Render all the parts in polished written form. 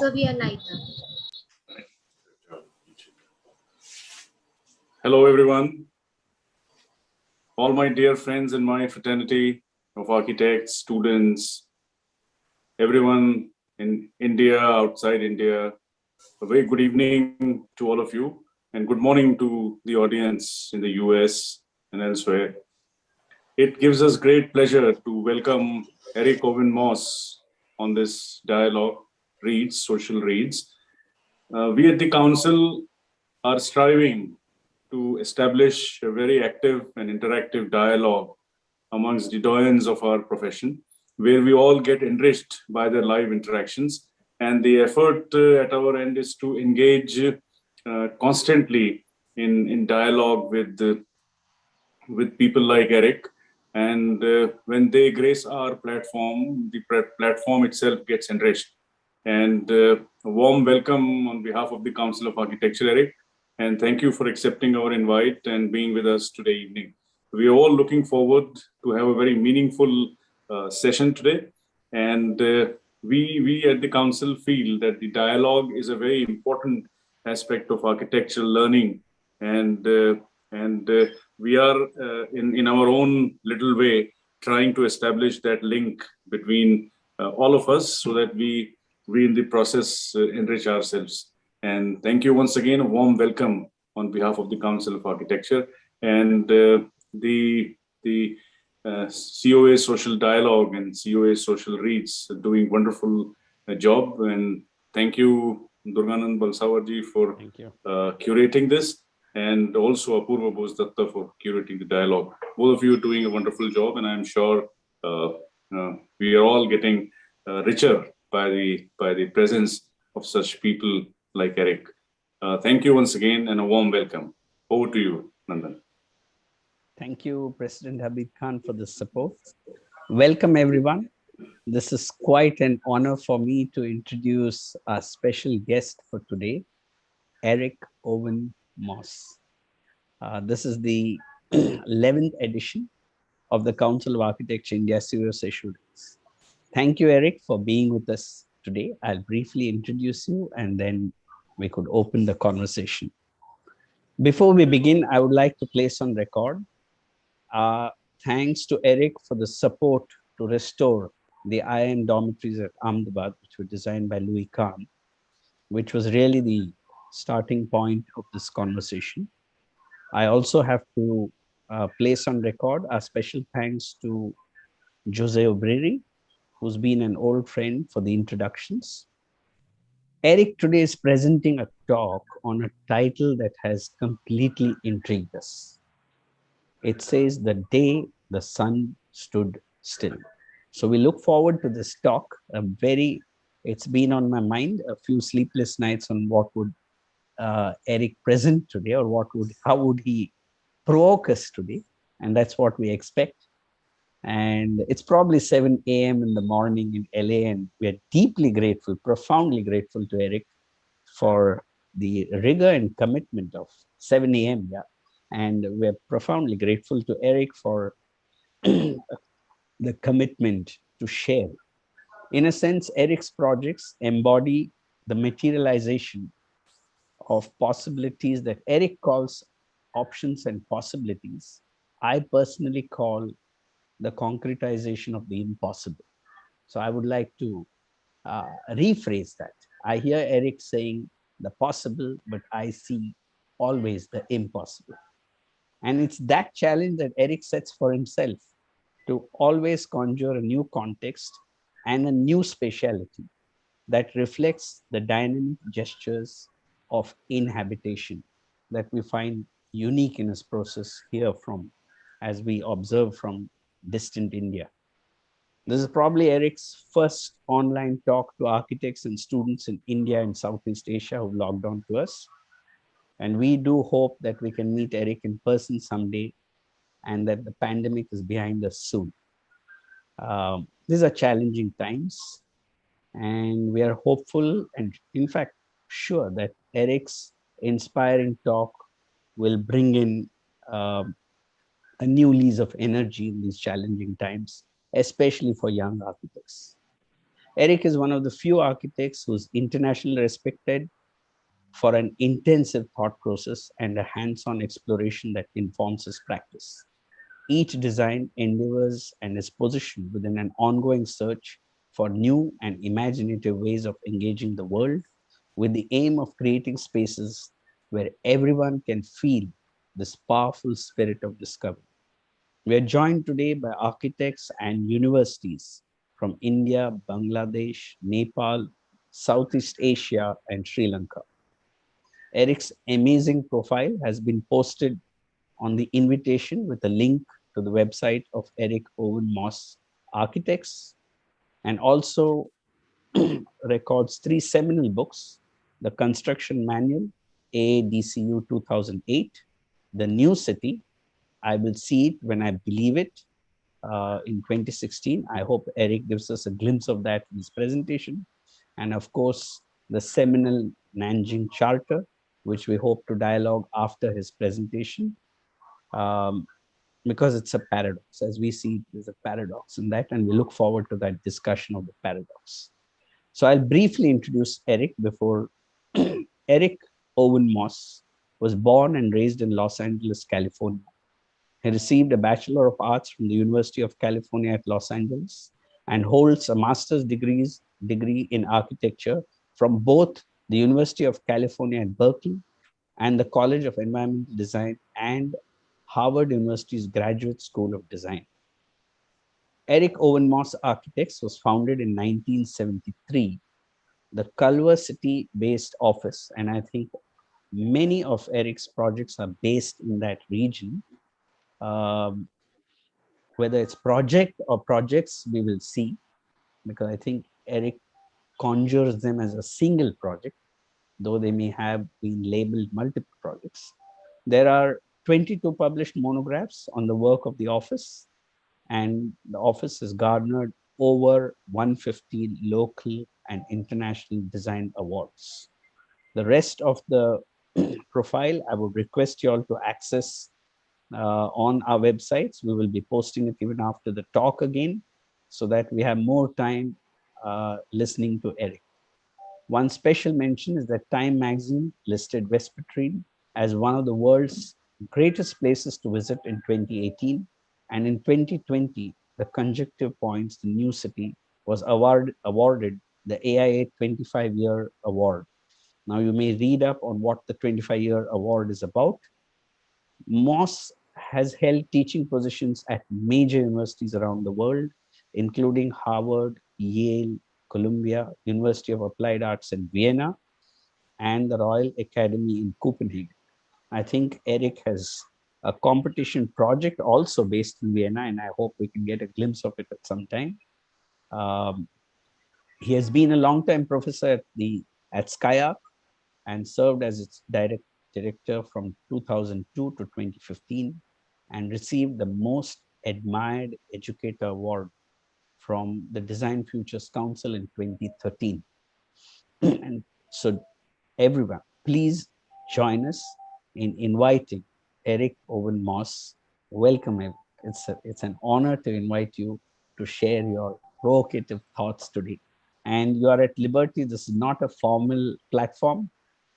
So we are lighter. Hello, everyone. All my dear friends in my fraternity of architects, students, everyone in India, outside India, a very good evening to all of you, and good morning to the audience in the US and elsewhere. It gives us great pleasure to welcome ERIC OWEN MOSS on this dialogue, social reads. We at the Council are striving to establish a very active and interactive dialogue amongst the doyens of our profession, where we all get enriched by the live interactions. And the effort at our end is to engage constantly in dialogue with people like Eric. And when they grace our platform, the platform itself gets enriched. And a warm welcome on behalf of the Council of Architecture, Eric. And thank you for accepting our invite and being with us today evening. We are all looking forward to have a very meaningful session today. And we at the Council feel that the dialogue is a very important aspect of architectural learning. And we are in our own little way trying to establish that link between all of us so that we in the process enrich ourselves. And thank you once again, a warm welcome on behalf of the Council of Architecture and the COA Social Dialogue and COA Social Reads doing wonderful job. And thank you, Durganand Balsavar ji, for curating this, and also Apurva Bhojdatta for curating the dialogue. Both of you are doing a wonderful job, and I'm sure we are all getting richer by the presence of such people like Eric. Thank you once again, and a warm welcome. Over to you, Nandan. Thank you, President Habib Khan, for the support. Welcome, everyone. This is quite an honor for me to introduce our special guest for today, ERIC OWEN MOSS. This is the 11th edition of the Council of Architecture India COA Social Reads. Thank you, Eric, for being with us today. I'll briefly introduce you and then we could open the conversation. Before we begin, I would like to place on record thanks to Eric for the support to restore the IIM dormitories at Ahmedabad, which were designed by Louis Kahn, which was really the starting point of this conversation. I also have to place on record our special thanks to Jose Obreri, who's been an old friend for the introductions. Eric today is presenting a talk on a title that has completely intrigued us. It says, "The Day the Sun Stood Still." So we look forward to this talk. It's been on my mind a few sleepless nights on what would Eric present today, or how would he provoke us today? And that's what we expect. And it's probably 7 a.m. in the morning in LA, and we're deeply grateful, profoundly grateful to Eric for the rigor and commitment of 7 a.m. Yeah. And we're profoundly grateful to Eric for the commitment to share. In a sense, Eric's projects embody the materialization of possibilities that Eric calls options and possibilities. I personally call the concretization of the impossible. So I would like to rephrase that. I hear Eric saying the possible, but I see always the impossible. And it's that challenge that Eric sets for himself, to always conjure a new context and a new spatiality that reflects the dynamic gestures of inhabitation that we find unique in his process here as we observe from distant India. This is probably Eric's first online talk to architects and students in India and Southeast Asia who logged on to us. And we do hope that we can meet Eric in person someday and that the pandemic is behind us soon. These are challenging times, and we are hopeful and in fact sure that Eric's inspiring talk will bring in a new lease of energy in these challenging times, especially for young architects. Eric is one of the few architects who's internationally respected for an intensive thought process and a hands-on exploration that informs his practice. Each design endeavors and is positioned within an ongoing search for new and imaginative ways of engaging the world with the aim of creating spaces where everyone can feel this powerful spirit of discovery. We are joined today by architects and universities from India, Bangladesh, Nepal, Southeast Asia, and Sri Lanka. Eric's amazing profile has been posted on the invitation with a link to the website of ERIC OWEN MOSS Architects, and also records three seminal books: The Construction Manual, AADCU 2008, The New City, I Will See It When I Believe It, in 2016. I hope Eric gives us a glimpse of that in his presentation. And of course, the seminal Nanjing Charter, which we hope to dialogue after his presentation, because it's a paradox. As we see, there's a paradox in that, and we look forward to that discussion of the paradox. So I'll briefly introduce Eric before. Eric Owen Moss was born and raised in Los Angeles, California. He received a Bachelor of Arts from the University of California at Los Angeles and holds a master's degree in architecture from both the University of California at Berkeley and the College of Environmental Design and Harvard University's Graduate School of Design. ERIC OWEN MOSS Architects was founded in 1973. The Culver City-based office, and I think many of Eric's projects are based in that region. Whether it's project or projects, we will see, because I think Eric conjures them as a single project, though they may have been labeled multiple projects. There are 22 published monographs on the work of the office, and the office has garnered over 150 local and international design awards. The rest of the profile, I would request you all to access on our websites. We will be posting it even after the talk again, so that we have more time listening to Eric. One special mention is that Time magazine listed West Petrin as one of the world's greatest places to visit in 2018. And in 2020, the Conjunctive Points, the new city, was awarded the AIA 25-year award. Now you may read up on what the 25-year award is about. Moss has held teaching positions at major universities around the world, including Harvard, Yale, Columbia, University of Applied Arts in Vienna, and the Royal Academy in Copenhagen. I think Eric has a competition project also based in Vienna, and I hope we can get a glimpse of it at some time. He has been a long-time professor at SkyArc and served as its director from 2002 to 2015, and received the Most Admired Educator Award from the Design Futures Council in 2013. And so everyone, please join us in inviting ERIC OWEN MOSS. Welcome, Eric. It's an honor to invite you to share your provocative thoughts today. And you are at liberty. This is not a formal platform.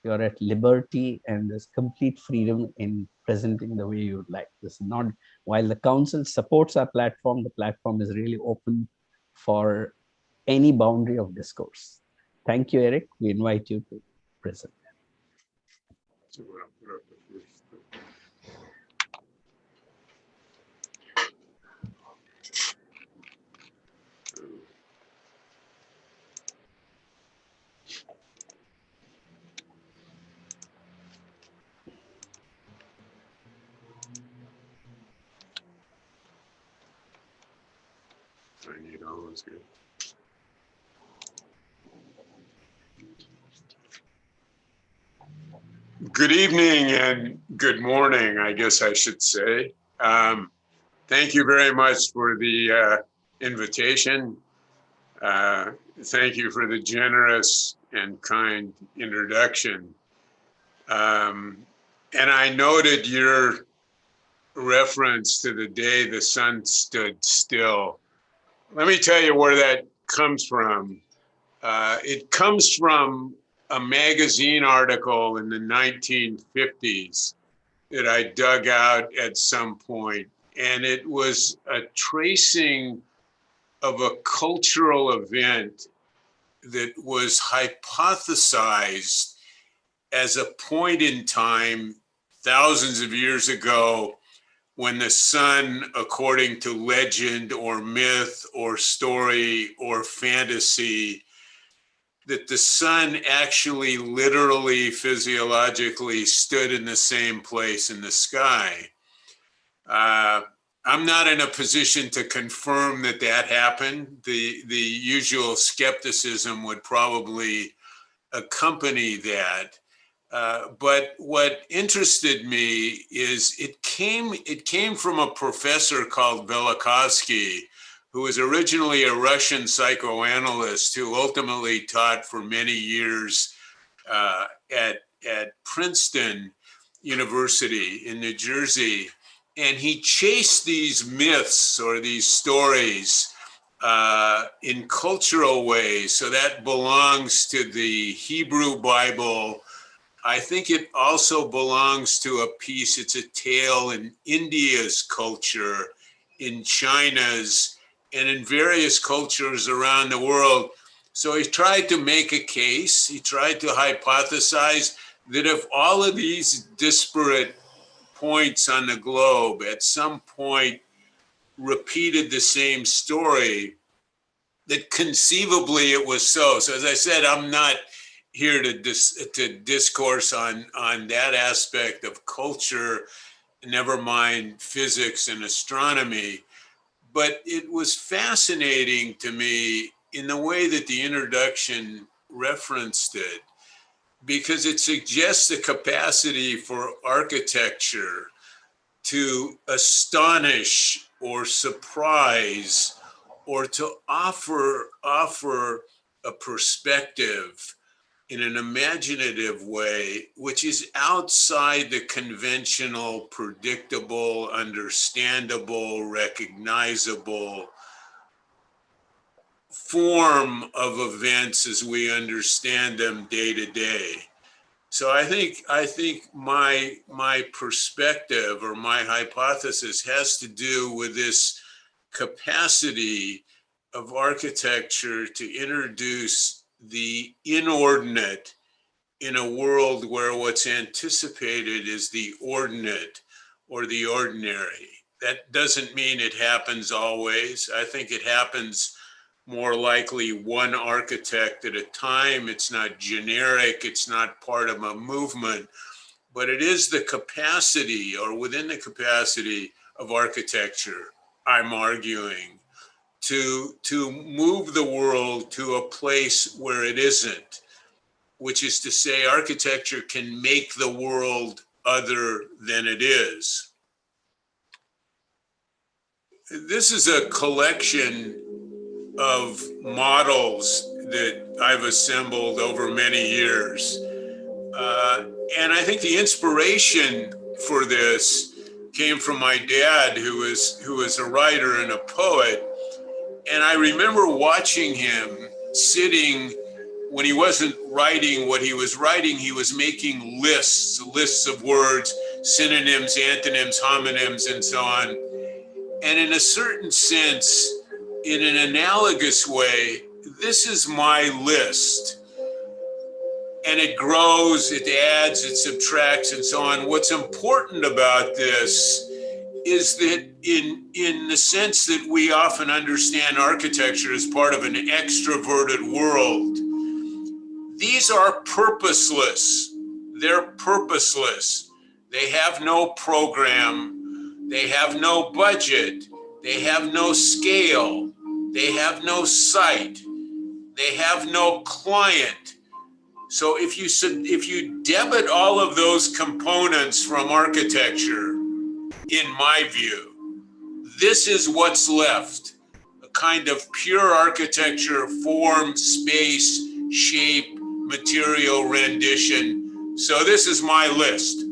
You are at liberty, and there's complete freedom in presenting the way you would like. This is not, while the council supports our platform, the platform is really open for any boundary of discourse. Thank you, Eric. We invite you to present. I need all those good. Good evening and good morning, I guess I should say. Thank you very much for the invitation. Thank you for the generous and kind introduction. And I noted your reference to the day the sun stood still. Let me tell you where that comes from. It comes from a magazine article in the 1950s that I dug out at some point, and it was a tracing of a cultural event that was hypothesized as a point in time thousands of years ago when the sun, according to legend or myth or story or fantasy, that the sun actually literally physiologically stood in the same place in the sky. I'm not in a position to confirm that that happened. The usual skepticism would probably accompany that. But what interested me is it came from a professor called Velikovsky, who was originally a Russian psychoanalyst who ultimately taught for many years at Princeton University in New Jersey. And he chased these myths or these stories in cultural ways. So that belongs to the Hebrew Bible. I think it also belongs to a piece, it's a tale in India's culture, in China's, and in various cultures around the world. So he tried to make a case, he tried to hypothesize that if all of these disparate points on the globe at some point repeated the same story, that conceivably it was so. So as I said, I'm not here to discourse on that aspect of culture, never mind physics and astronomy. But it was fascinating to me in the way that the introduction referenced it, because it suggests the capacity for architecture to astonish or surprise or to offer a perspective in an imaginative way, which is outside the conventional, predictable, understandable, recognizable form of events as we understand them day to day. So I think my perspective or my hypothesis has to do with this capacity of architecture to introduce the inordinate in a world where what's anticipated is the ordinate or the ordinary. That doesn't mean it happens always. I think it happens more likely one architect at a time. It's not generic, it's not part of a movement, but it is the capacity or within the capacity of architecture, I'm arguing, to move the world to a place where it isn't, which is to say architecture can make the world other than it is. This is a collection of models that I've assembled over many years. And I think the inspiration for this came from my dad, who was a writer and a poet. And I remember watching him sitting when he wasn't writing what he was writing, he was making lists of words, synonyms, antonyms, homonyms, and so on. And in a certain sense, in an analogous way, this is my list. And it grows, it adds, it subtracts, and so on. What's important about this is that in the sense that we often understand architecture as part of an extroverted world, these are purposeless. They're purposeless. They have no program. They have no budget. They have no scale. They have no site. They have no client. So if you debit all of those components from architecture, in my view, this is what's left. A kind of pure architecture, form, space, shape, material rendition. So this is my list.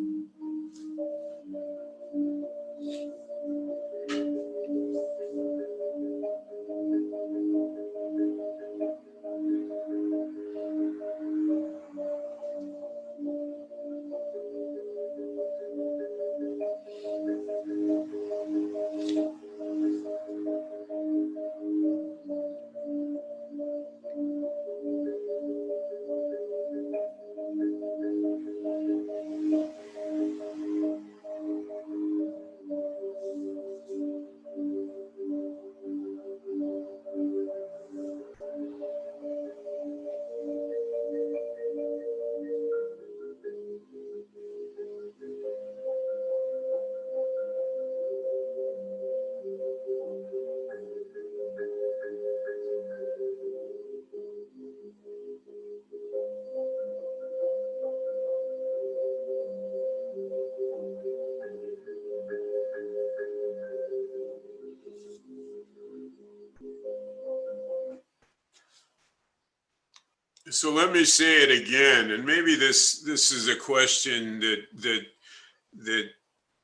So let me say it again, and maybe this is a question that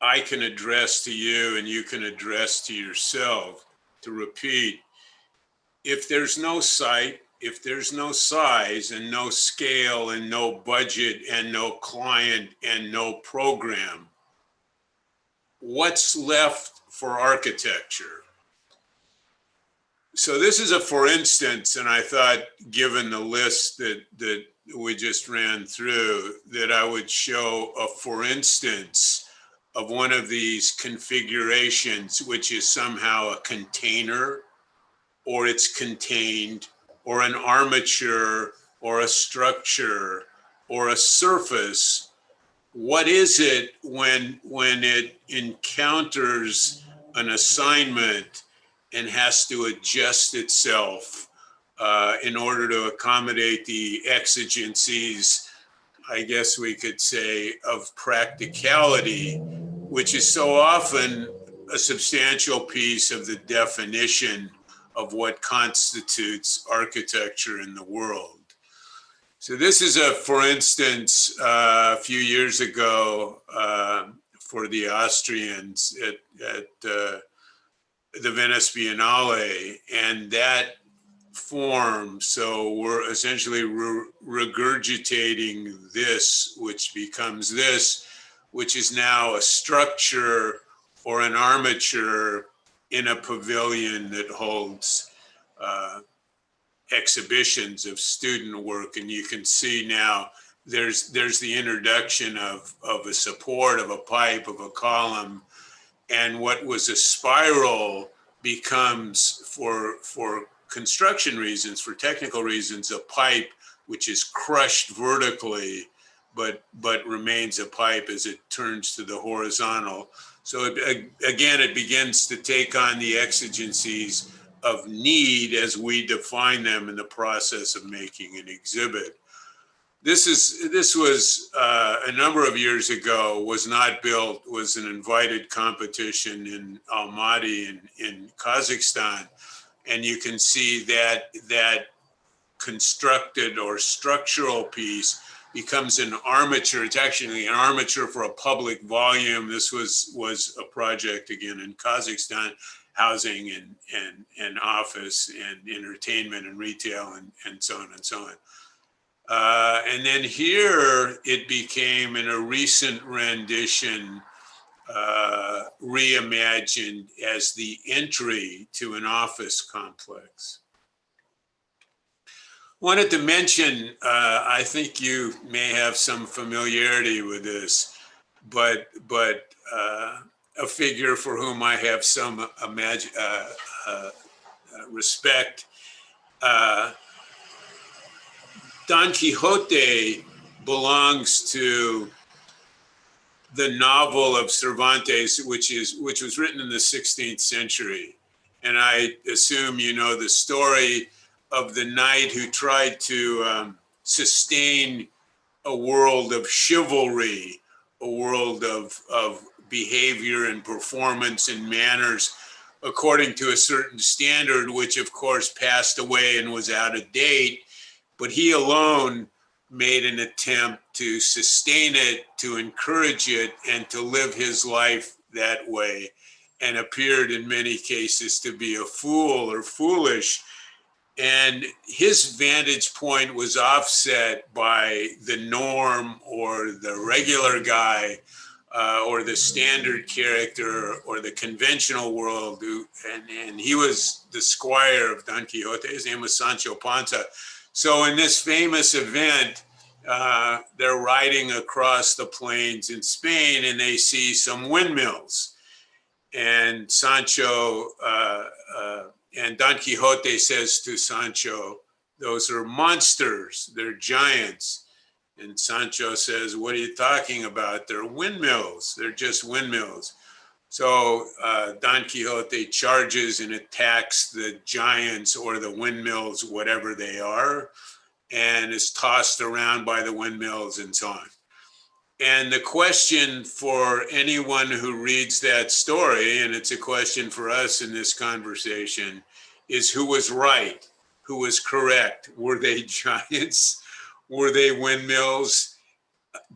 I can address to you and you can address to yourself. To repeat, if there's no site, if there's no size and no scale and no budget and no client and no program, what's left for architecture? So this is a for instance, and I thought, given the list that we just ran through, that I would show a for instance of one of these configurations, which is somehow a container, or it's contained, or an armature, or a structure, or a surface. What is it when it encounters an assignment and has to adjust itself in order to accommodate the exigencies, I guess we could say, of practicality, which is so often a substantial piece of the definition of what constitutes architecture in the world. So this is a, for instance, a few years ago for the Austrians at the Venice Biennale, and that form. So we're essentially regurgitating this, which becomes this, which is now a structure or an armature in a pavilion that holds exhibitions of student work. And you can see now there's the introduction of a support, of a pipe, of a column, and what was a spiral becomes, for construction reasons, for technical reasons, a pipe which is crushed vertically, but remains a pipe as it turns to the horizontal. So again, it begins to take on the exigencies of need as we define them in the process of making an exhibit. This was a number of years ago, was not built, was an invited competition in Almaty in Kazakhstan. And you can see that constructed or structural piece becomes an armature. It's actually an armature for a public volume. This was a project, again, in Kazakhstan, housing and office and entertainment and retail and so on and so on. And then here it became, in a recent rendition, reimagined as the entry to an office complex. Wanted to mention, I think you may have some familiarity with this, but a figure for whom I have some respect. Don Quixote belongs to the novel of Cervantes, which was written in the 16th century. And I assume you know the story of the knight who tried to sustain a world of chivalry, a world of behavior and performance and manners according to a certain standard, which of course passed away and was out of date. But he alone made an attempt to sustain it, to encourage it, and to live his life that way, and appeared in many cases to be a fool or foolish. And his vantage point was offset by the norm or the regular guy or the standard character or the conventional world. And he was the squire of Don Quixote. His name was Sancho Panza. So in this famous event, they're riding across the plains in Spain and they see some windmills. And Sancho and Don Quixote says to Sancho, "Those are monsters, they're giants." And Sancho says, "What are you talking about? They're windmills, they're just windmills." So Don Quixote charges and attacks the giants or the windmills, whatever they are, and is tossed around by the windmills and so on. And the question for anyone who reads that story, and it's a question for us in this conversation, is who was right? who was correct. Were they giants? Were they windmills?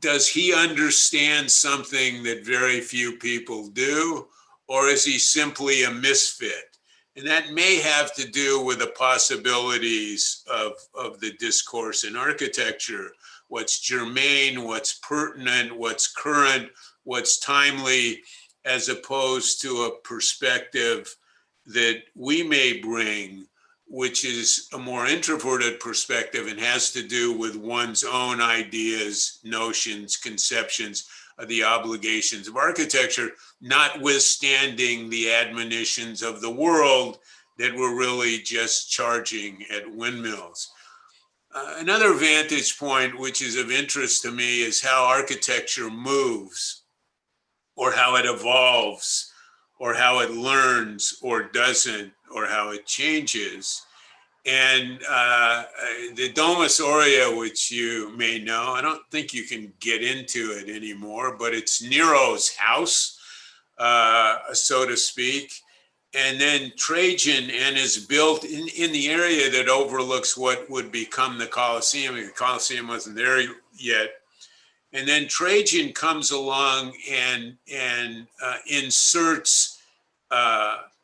Does he understand something that very few people do? Or is he simply a misfit? And that may have to do with the possibilities of the discourse in architecture. What's germane, what's pertinent, what's current, what's timely, as opposed to a perspective that we may bring, which is a more introverted perspective and has to do with one's own ideas, notions, conceptions of the obligations of architecture, notwithstanding the admonitions of the world that were really just charging at windmills. Another vantage point, which is of interest to me, is how architecture moves, or how it evolves, or how it learns or doesn't, or how it changes. And the Domus Aurea, which you may know, I don't think you can get into it anymore, but it's Nero's house, so to speak. And then Trajan, and is built in the area that overlooks what would become the Colosseum. The Colosseum wasn't there yet. And then Trajan comes along and inserts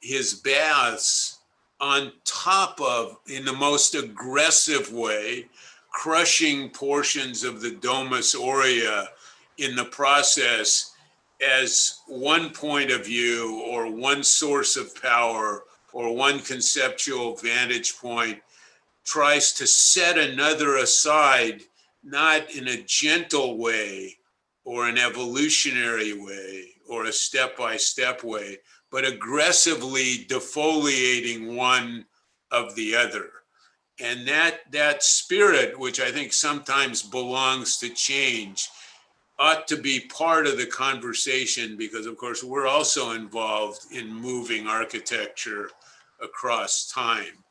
his baths on top of, in the most aggressive way, crushing portions of the Domus Aurea in the process, as one point of view or one source of power or one conceptual vantage point tries to set another aside, not in a gentle way or an evolutionary way or a step-by-step way, but aggressively defoliating one of the other. And that spirit, which I think sometimes belongs to change, ought to be part of the conversation, because of course we're also involved in moving architecture across time.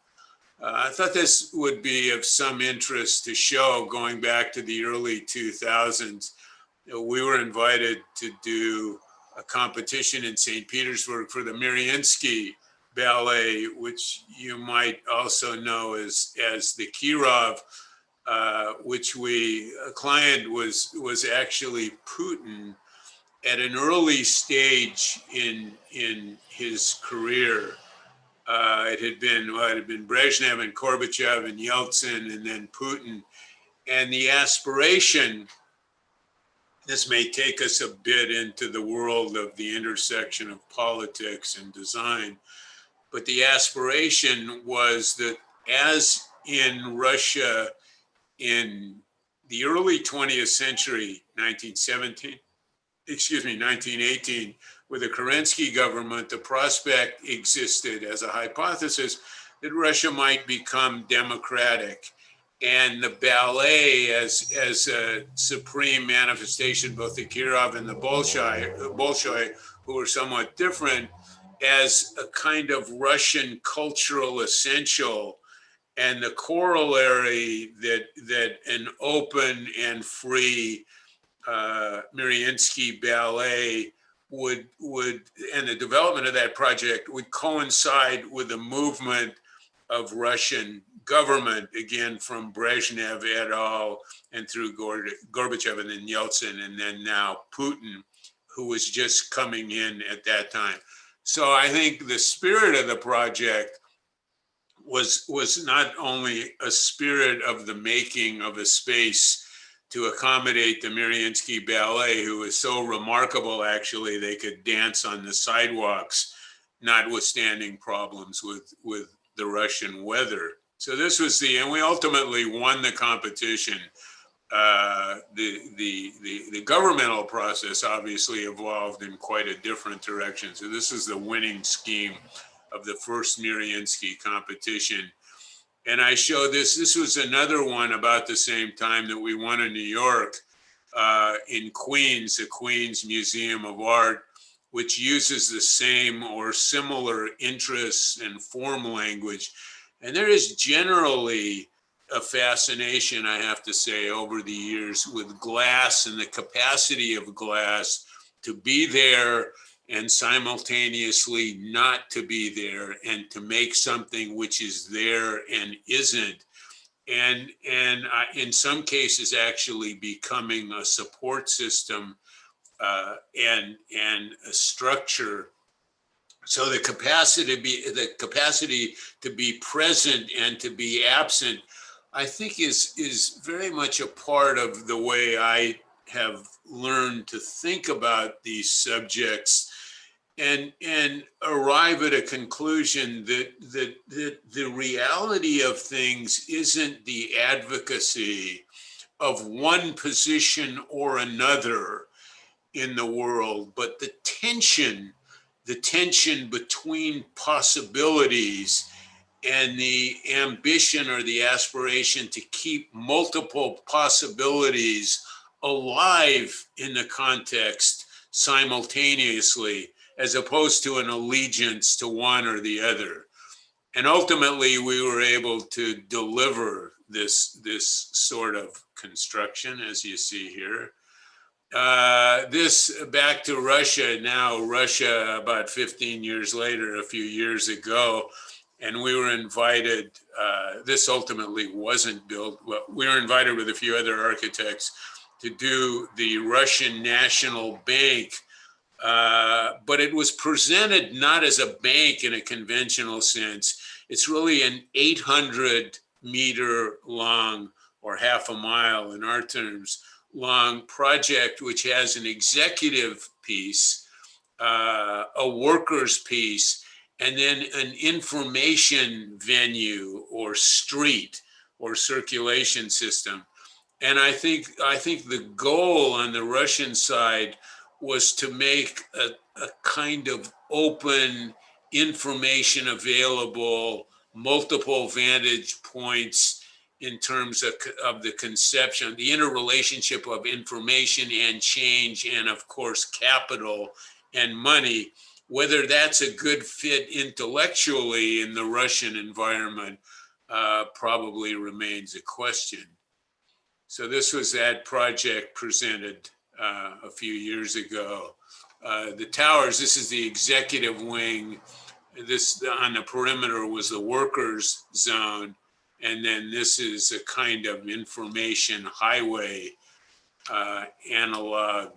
I thought this would be of some interest to show, going back to the early 2000s. We were invited to do a competition in St. Petersburg for the Mariinsky Ballet, which you might also know as the Kirov, which a client was actually Putin at an early stage in his career. It had been Brezhnev and Gorbachev and Yeltsin and then Putin. And the aspiration, this may take us a bit into the world of the intersection of politics and design, but the aspiration was that, as in Russia in the early 20th century, 1918, with the Kerensky government, the prospect existed as a hypothesis that Russia might become democratic. And the ballet, as a supreme manifestation, both the Kirov and the Bolshoi, who were somewhat different, as a kind of Russian cultural essential, and the corollary that an open and free Mariinsky ballet would and the development of that project would coincide with the movement of Russian government, again from Brezhnev et al. And through Gorbachev and then Yeltsin and then now Putin, who was just coming in at that time. So I think the spirit of the project was not only a spirit of the making of a space to accommodate the Mariinsky Ballet, who was so remarkable, actually, they could dance on the sidewalks, notwithstanding problems with the Russian weather. So this was and we ultimately won the competition. The governmental process obviously evolved in quite a different direction. So this is the winning scheme of the first Mariinsky competition. And I show this was another one about the same time that we won in New York, in Queens, the Queens Museum of Art, which uses the same or similar interests and form language. And there is generally a fascination, I have to say, over the years with glass and the capacity of glass to be there and simultaneously not to be there, and to make something which is there and isn't, and in some cases actually becoming a support system and a structure. So the capacity to be present and to be absent, I think is very much a part of the way I have learned to think about these subjects, and arrive at a conclusion that the reality of things isn't the advocacy of one position or another in the world, but the tension between possibilities and the ambition or the aspiration to keep multiple possibilities alive in the context simultaneously, as opposed to an allegiance to one or the other. And ultimately, we were able to deliver this sort of construction, as you see here. This back to Russia now, Russia about 15 years later, a few years ago, and we were invited, this ultimately wasn't built, well, we were invited with a few other architects to do the Russian National Bank, but it was presented not as a bank in a conventional sense. It's really an 800-meter long, or half a mile in our terms, long project, which has an executive piece, a workers piece, and then an information venue or street or circulation system. And I think the goal on the Russian side was to make a kind of open, information available, multiple vantage points in terms of the conception, the interrelationship of information and change, and of course, capital and money. Whether that's a good fit intellectually in the Russian environment probably remains a question. So this was that project presented a few years ago. The towers, this is the executive wing. This on the perimeter was the workers zone. And then this is a kind of information highway, analog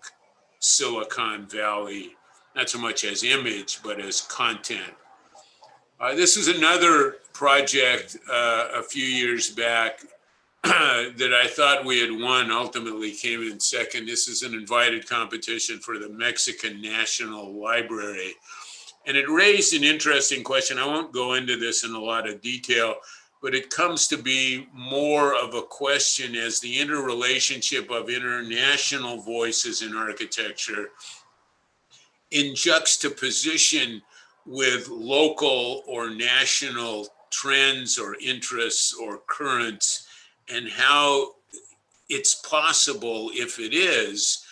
Silicon Valley, not so much as image, but as content. This is another project a few years back that I thought we had won, ultimately came in second. This is an invited competition for the Mexican National Library. And it raised an interesting question. I won't go into this in a lot of detail, but it comes to be more of a question as the interrelationship of international voices in architecture in juxtaposition with local or national trends or interests or currents, and how it's possible, if it is,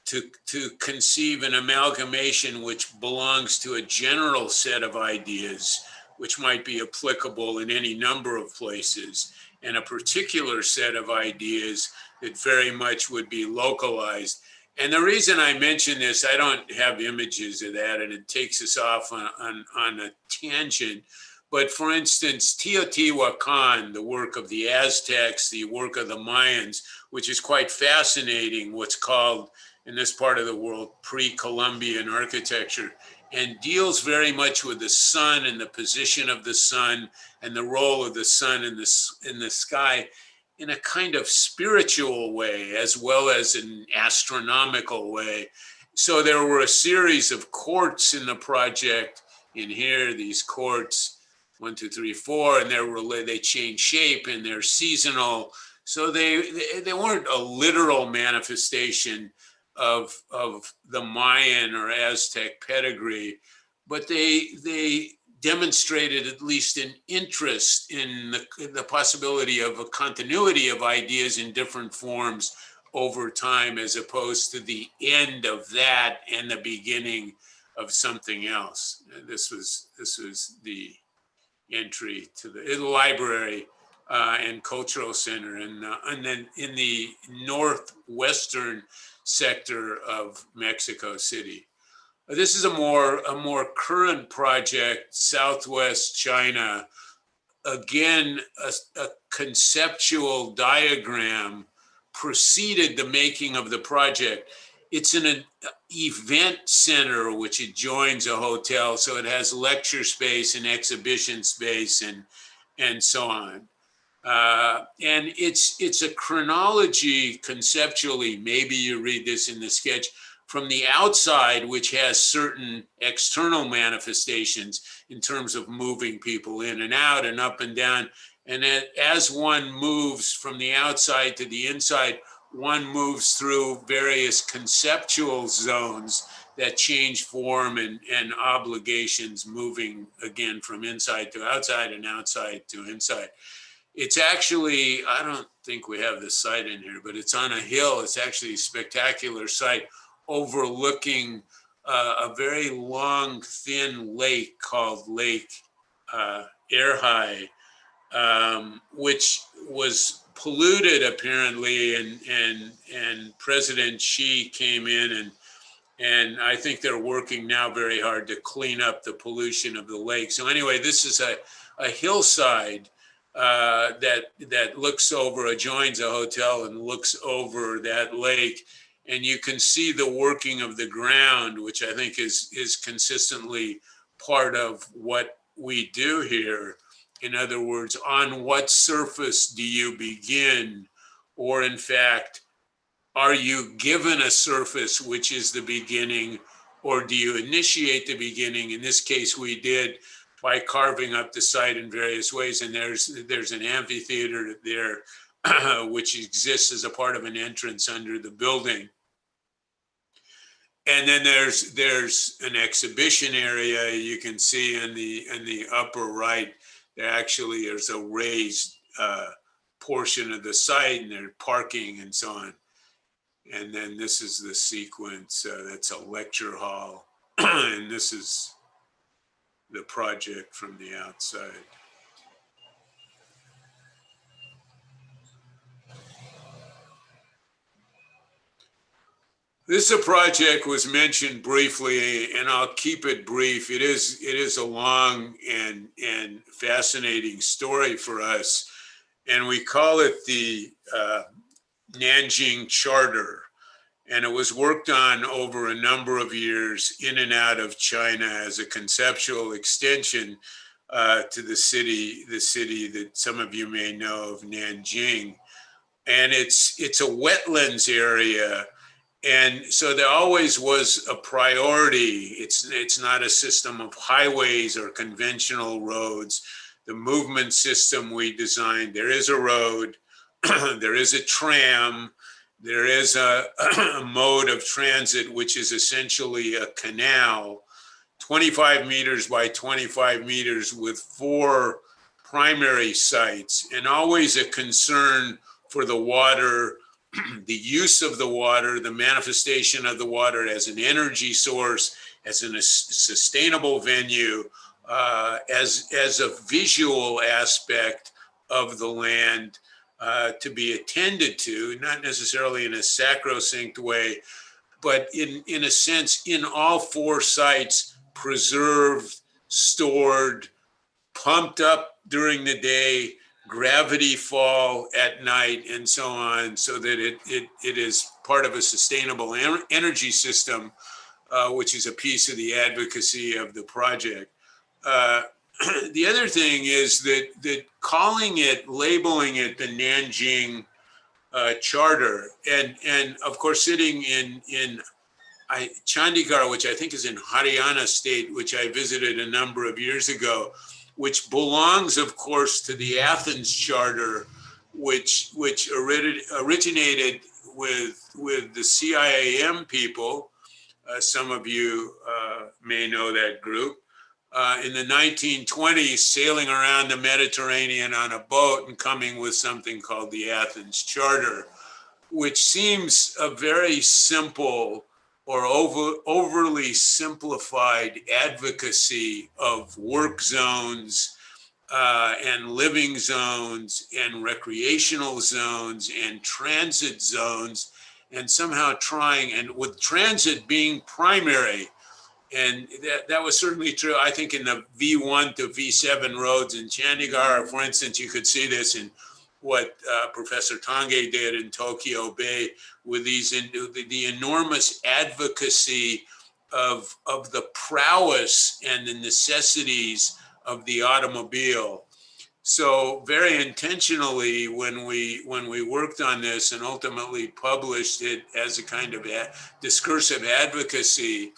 to conceive an amalgamation which belongs to a general set of ideas, which might be applicable in any number of places, and a particular set of ideas that very much would be localized. And the reason I mention this, I don't have images of that, and it takes us off on a tangent. But for instance, Teotihuacan, the work of the Aztecs, the work of the Mayans, which is quite fascinating, what's called in this part of the world pre-Columbian architecture, and deals very much with the sun and the position of the sun and the role of the sun in the sky in a kind of spiritual way as well as an astronomical way. So there were a series of courts in the project. In here, these courts, 1, 2, 3, 4, and they change shape and they're seasonal. So they weren't a literal manifestation of the Mayan or Aztec pedigree, but they demonstrated at least an interest in the possibility of a continuity of ideas in different forms over time, as opposed to the end of that and the beginning of something else. This was the entry to the library and cultural center, and then in the northwestern sector of Mexico City. This is a more current project, Southwest China. Again, a conceptual diagram preceded the making of the project. It's an event center which adjoins a hotel, so it has lecture space and exhibition space and so on. And it's a chronology conceptually. Maybe you read this in the sketch from the outside, which has certain external manifestations in terms of moving people in and out and up and down. And as one moves from the outside to the inside, one moves through various conceptual zones that change form and obligations, moving again from inside to outside and outside to inside. It's actually, I don't think we have the site in here, but it's on a hill. It's actually a spectacular site overlooking a very long, thin lake called Lake Erhai, which was polluted apparently, and President Xi came in and I think they're working now very hard to clean up the pollution of the lake. So anyway, this is a hillside that looks over, adjoins a hotel and looks over that lake. And you can see the working of the ground, which I think is consistently part of what we do here. In other words, on what surface do you begin? Or in fact, are you given a surface which is the beginning, or do you initiate the beginning? In this case, we did by carving up the site in various ways. And there's an amphitheater there, which exists as a part of an entrance under the building. And then there's an exhibition area. You can see in the upper right, there actually is a raised portion of the site, and there's parking and so on. And then this is the sequence. That's a lecture hall, and this is the project from the outside. This project was mentioned briefly, and I'll keep it brief. It is a long and fascinating story for us, and we call it the Nanjing Charter. And it was worked on over a number of years in and out of China as a conceptual extension to the city that some of you may know of, Nanjing. And it's a wetlands area. And so there always was a priority. It's not a system of highways or conventional roads. The movement system we designed, there is a road, there is a tram, there is a mode of transit, which is essentially a canal, 25 meters by 25 meters with 4 primary sites, and always a concern for the water, the use of the water, the manifestation of the water as an energy source, as a sustainable venue, as a visual aspect of the land to be attended to, not necessarily in a sacrosanct way, but in a sense, in all 4 sites, preserved, stored, pumped up during the day, gravity fall at night, and so on, so that it is part of a sustainable energy system, which is a piece of the advocacy of the project. The other thing is that calling it, labeling it the Nanjing Charter, and of course sitting in Chandigarh, which I think is in Haryana state, which I visited a number of years ago, which belongs, of course, to the Athens Charter, which originated with the CIAM people. Some of you may know that group. In the 1920s, sailing around the Mediterranean on a boat and coming with something called the Athens Charter, which seems a very simple or overly simplified advocacy of work zones and living zones and recreational zones and transit zones, and somehow trying, and with transit being primary, And that was certainly true, I think, in the V1 to V7 roads in Chandigarh. For instance, you could see this in what Professor Tange did in Tokyo Bay with the enormous advocacy of the prowess and the necessities of the automobile. So very intentionally, when we worked on this and ultimately published it as a kind of discursive advocacy,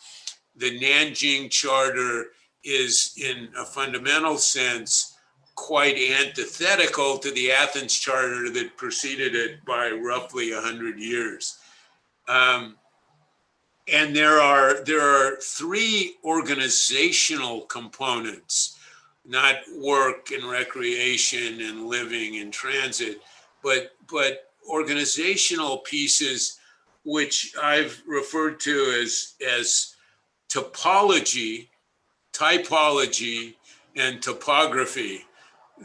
the Nanjing Charter is, in a fundamental sense, quite antithetical to the Athens Charter that preceded it by roughly 100 years. And there are three organizational components, not work and recreation and living and transit, but organizational pieces, which I've referred to as topology, typology, and topography.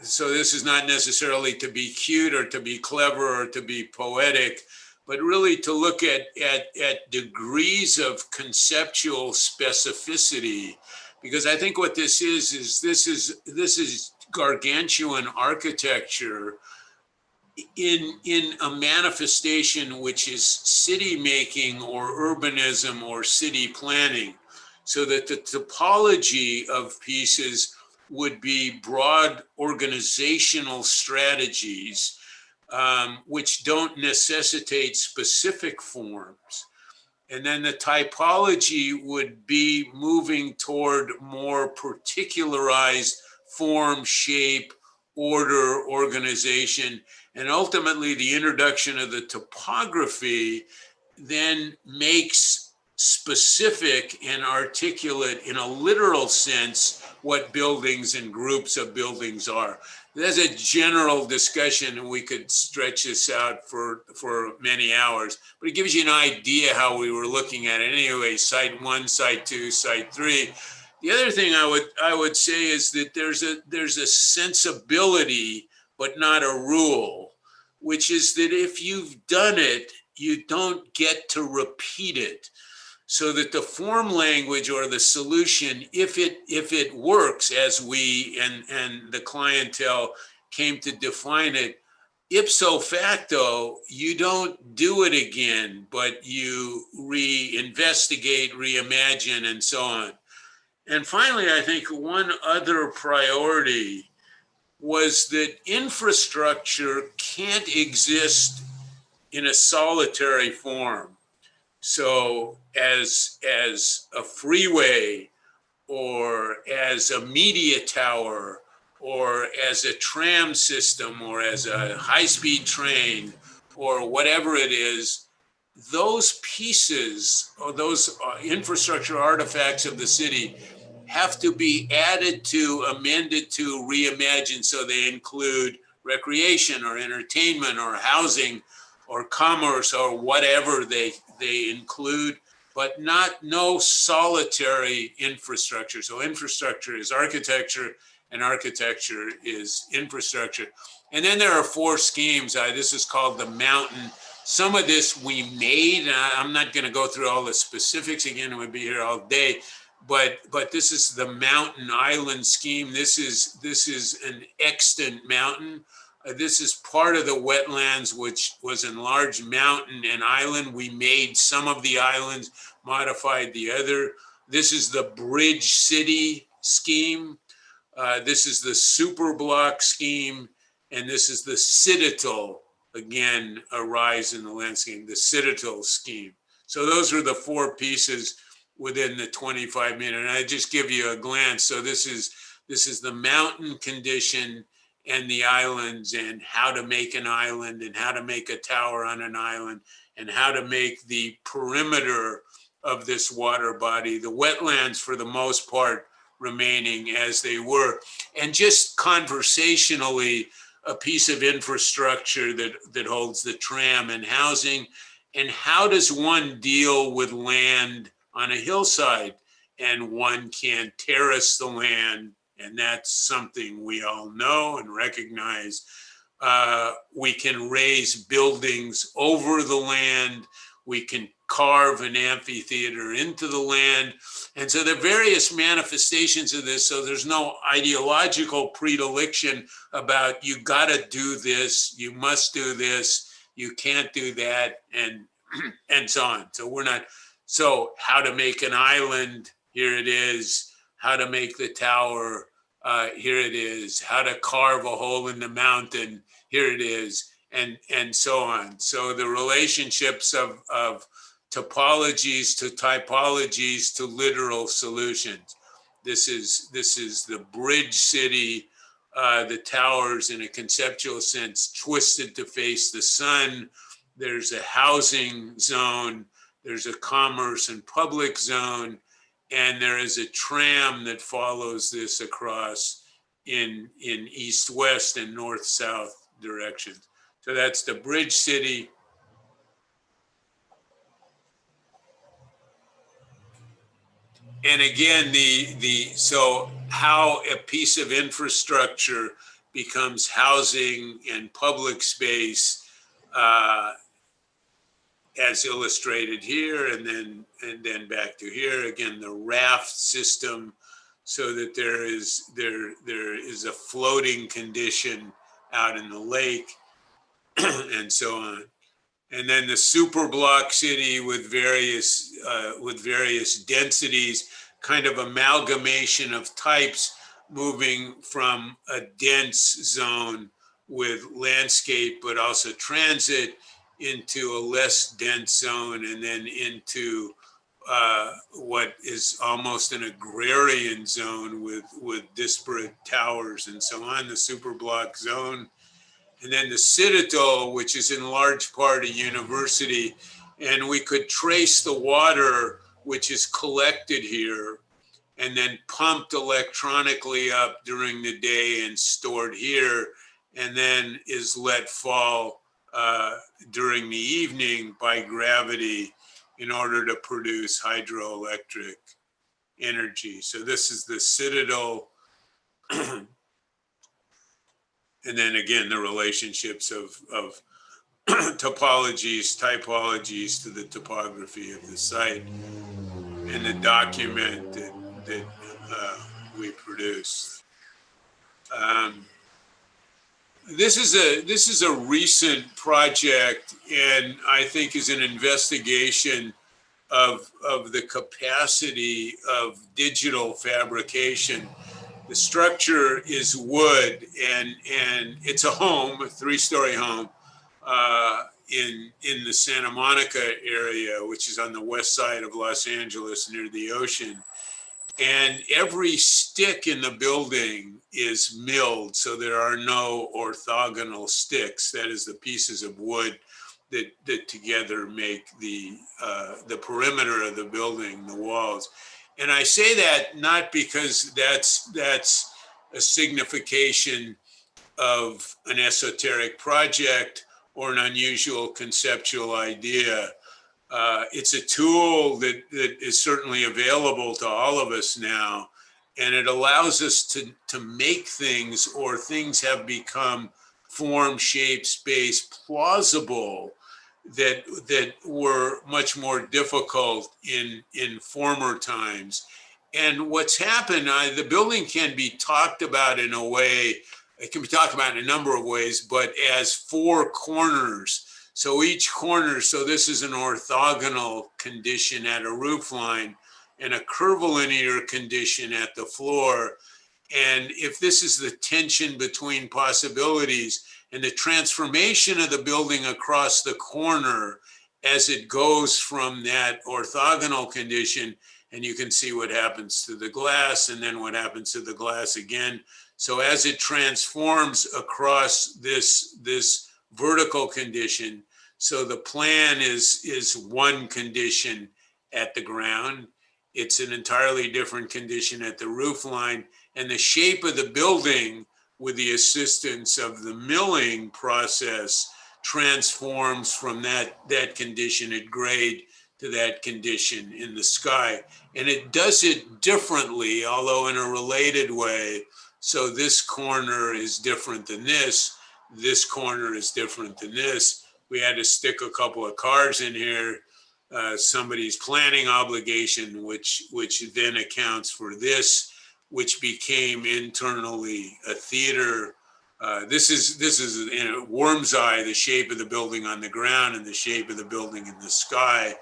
So this is not necessarily to be cute or to be clever or to be poetic, but really to look at degrees of conceptual specificity. Because I think what this is gargantuan architecture in a manifestation which is city making or urbanism or city planning. So that the topology of pieces would be broad organizational strategies, which don't necessitate specific forms. And then the typology would be moving toward more particularized form, shape, order, organization, and ultimately the introduction of the topography then makes specific and articulate in a literal sense what buildings and groups of buildings are. There's a general discussion, and we could stretch this out for many hours, but it gives you an idea how we were looking at it. Anyway, site 1, site 2, site 3. The other thing I would say is that there's a sensibility, but not a rule, which is that if you've done it, you don't get to repeat it. So that the form language or the solution, if it works as we and the clientele came to define it, ipso facto, you don't do it again, but you reinvestigate, reimagine, and so on. And finally, I think one other priority was that infrastructure can't exist in a solitary form. So as a freeway or as a media tower or as a tram system or as a high-speed train or whatever it is, those pieces or those infrastructure artifacts of the city have to be added to, amended to, reimagined so they include recreation or entertainment or housing or commerce or whatever they include, but no solitary infrastructure. So infrastructure is architecture and architecture is infrastructure. And then there are 4 schemes. This is called the mountain. Some of this we made, and I'm not going to go through all the specifics again, we'd be here all day, but this is the mountain island scheme. This is an extant mountain. This is part of the wetlands, which was enlarged mountain and island. We made some of the islands, modified the other. This is the bridge city scheme. This is the super block scheme. And this is the citadel, again, a rise in the landscape, the citadel scheme. So those are the 4 pieces within the 25 minutes. And I just give you a glance. So this is the mountain condition and the islands and how to make an island and how to make a tower on an island and how to make the perimeter of this water body, the wetlands for the most part remaining as they were. And just conversationally, a piece of infrastructure that holds the tram and housing. And how does one deal with land on a hillside? And one can terrace the land. And that's something we all know and recognize. We can raise buildings over the land. We can carve an amphitheater into the land. And so there are various manifestations of this. So there's no ideological predilection about you got to do this, you must do this, you can't do that, and so on. So we're not, so how to make an island, here it is. How to make the tower, here it is. How to carve a hole in the mountain, here it is, and so on. So the relationships of topologies to typologies to literal solutions. This is the bridge city, the towers in a conceptual sense twisted to face the sun. There's a housing zone, there's a commerce and public zone, and there is a tram that follows this across in east-west and north-south directions. So that's the bridge city. And again, so how a piece of infrastructure becomes housing and public space, as illustrated here, and then back to here again, the raft system, so that there is a floating condition out in the lake, and so on. And then the super block city with various densities, kind of amalgamation of types, moving from a dense zone with landscape, but also transit, into a less dense zone, and then into what is almost an agrarian zone with disparate towers and so on, the super block zone. And then the Citadel, which is in large part a university, and we could trace the water which is collected here and then pumped electronically up during the day and stored here, and then is let fall during the evening by gravity in order to produce hydroelectric energy. So this is the Citadel. And then again, the relationships of topologies, typologies to the topography of the site, and the document that we produced. This is a recent project, and I think is an investigation of the capacity of digital fabrication. The structure is wood, and it's a home, a 3-story home, in the Santa Monica area, which is on the west side of Los Angeles near the ocean. And every stick in the building is milled, so there are no orthogonal sticks. That is the pieces of wood that together make the perimeter of the building, the walls. And I say that not because that's a signification of an esoteric project or an unusual conceptual idea. It's a tool that is certainly available to all of us now, and it allows us to make things, or things have become form, shape, space plausible that were much more difficult in former times. And what's happened, the building can be talked about in a way, it can be talked about in a number of ways, but as 4 corners. So each corner, so this is an orthogonal condition at a roof line and a curvilinear condition at the floor. And if this is the tension between possibilities and the transformation of the building across the corner as it goes from that orthogonal condition, and you can see what happens to the glass and then what happens to the glass again. So as it transforms across this vertical condition, so the plan is one condition at the ground. It's an entirely different condition at the roof line, and the shape of the building, with the assistance of the milling process, transforms from that condition at grade to that condition in the sky. And it does it differently, although in a related way. So this corner is different than this corner is different than this. We had to stick a couple of cars in here somebody's planning obligation, which then accounts for this, which became internally a theater. This is in a worm's eye, the shape of the building on the ground and the shape of the building in the sky.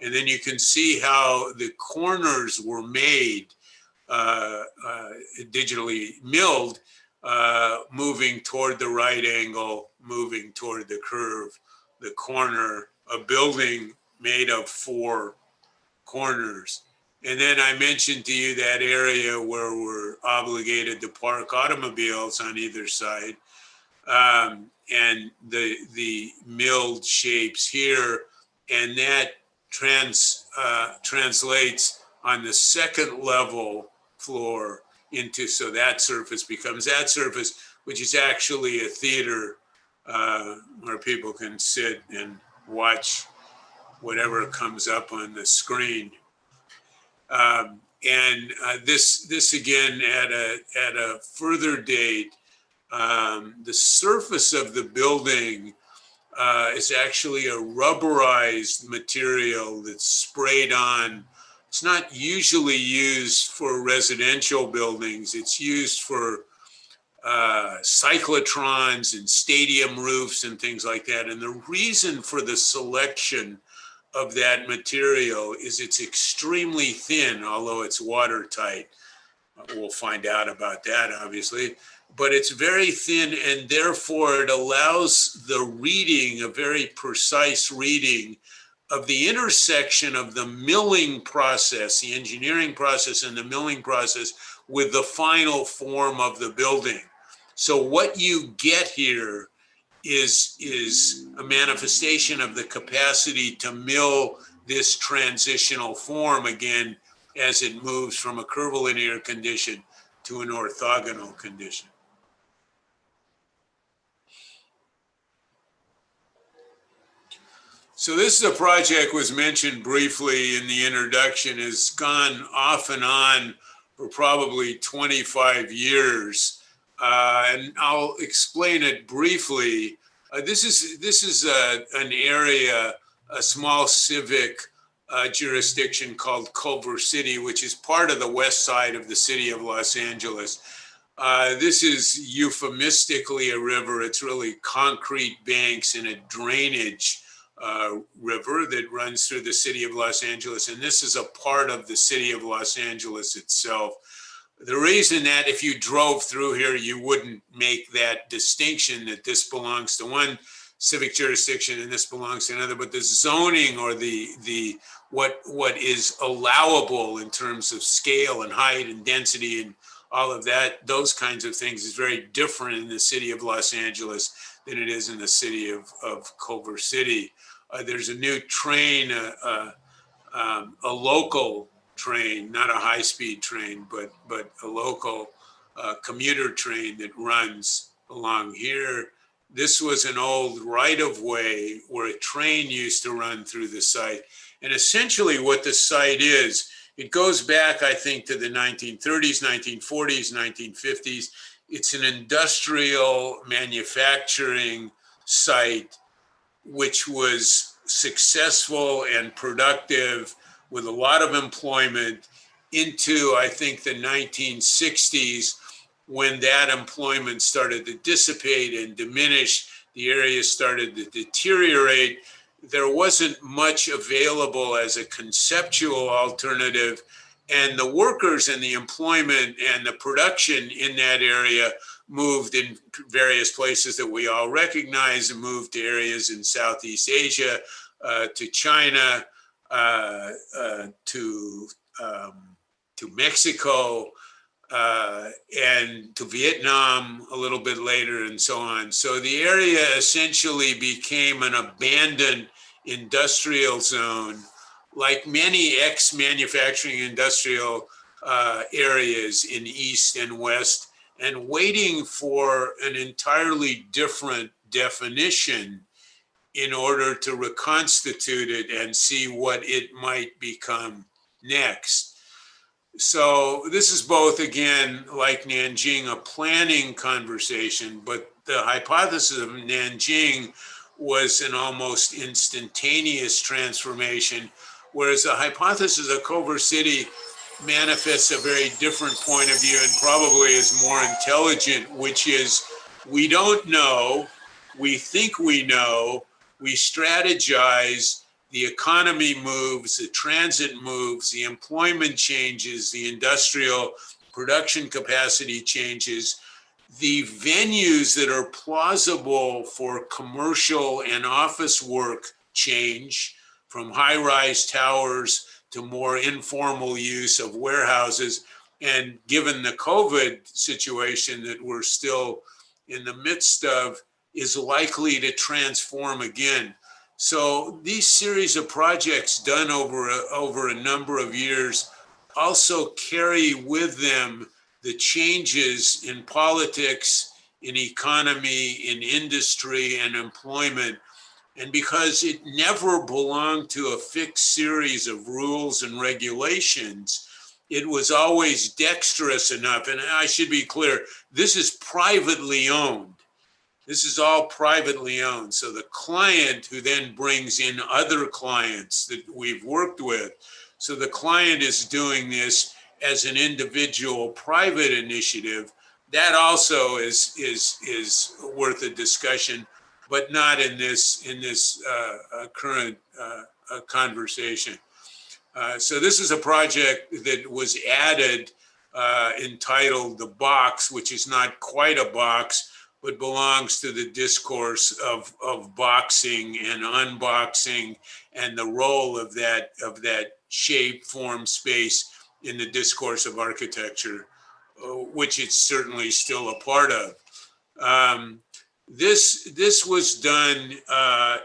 And then you can see how the corners were made, digitally milled, moving toward the right angle, moving toward the curve, the corner, a building made of 4 corners. And then I mentioned to you that area where we're obligated to park automobiles on either side. And the milled shapes here, and that translates on the second level floor into, so that surface becomes that surface, which is actually a theater where people can sit and watch whatever comes up on the screen. This again at a further date, the surface of the building is actually a rubberized material that's sprayed on. It's not usually used for residential buildings. It's used for cyclotrons and stadium roofs and things like that. And the reason for the selection of that material is it's extremely thin, although it's watertight. We'll find out about that, obviously. But it's very thin, and therefore it allows the reading, a very precise reading of the intersection of the milling process, the engineering process and the milling process, with the final form of the building. So what you get here is a manifestation of the capacity to mill this transitional form again as it moves from a curvilinear condition to an orthogonal condition. So this is a project was mentioned briefly in the introduction, has gone off and on for probably 25 years. And I'll explain it briefly. This is an area, a small civic jurisdiction called Culver City, which is part of the west side of the city of Los Angeles. This is euphemistically a river. It's really concrete banks and a drainage river that runs through the city of Los Angeles. And this is a part of the city of Los Angeles itself. The reason that if you drove through here, you wouldn't make that distinction that this belongs to one civic jurisdiction and this belongs to another, but the zoning or the what is allowable in terms of scale and height and density and all of that, those kinds of things is very different in the city of Los Angeles than it is in the city of Culver City. There's a new train, a local train, not a high-speed train, but a local commuter train that runs along here. This was an old right-of-way where a train used to run through the site. And essentially what the site is, it goes back, I think, to the 1930s, 1940s, 1950s. It's an industrial manufacturing site which was successful and productive with a lot of employment into, I think, the 1960s, when that employment started to dissipate and diminish, the area started to deteriorate. There wasn't much available as a conceptual alternative, and the workers and the employment and the production in that area moved in various places that we all recognize, and moved to areas in Southeast Asia, to China, to Mexico, and to Vietnam a little bit later, and so on. So the area essentially became an abandoned industrial zone, like many ex-manufacturing industrial areas in East and West, and waiting for an entirely different definition in order to reconstitute it and see what it might become next. So this is both, again, like Nanjing, a planning conversation, but the hypothesis of Nanjing was an almost instantaneous transformation, whereas the hypothesis of Culver City manifests a very different point of view and probably is more intelligent, which is we don't know, we think we know, we strategize, the economy moves, the transit moves, the employment changes, the industrial production capacity changes. The venues that are plausible for commercial and office work change from high-rise towers to more informal use of warehouses. And given the COVID situation that we're still in the midst of, is likely to transform again. So these series of projects done over a number of years also carry with them the changes in politics, in economy, in industry, and employment. And because it never belonged to a fixed series of rules and regulations, it was always dexterous enough. And I should be clear, this is privately owned. This is all privately owned. So the client who then brings in other clients that we've worked with. So the client is doing this as an individual private initiative. That also is worth a discussion, but not in this current conversation. So this is a project that was added entitled The Box, which is not quite a box, but belongs to the discourse of boxing and unboxing and the role of that shape, form, space in the discourse of architecture, which it's certainly still a part of. This was done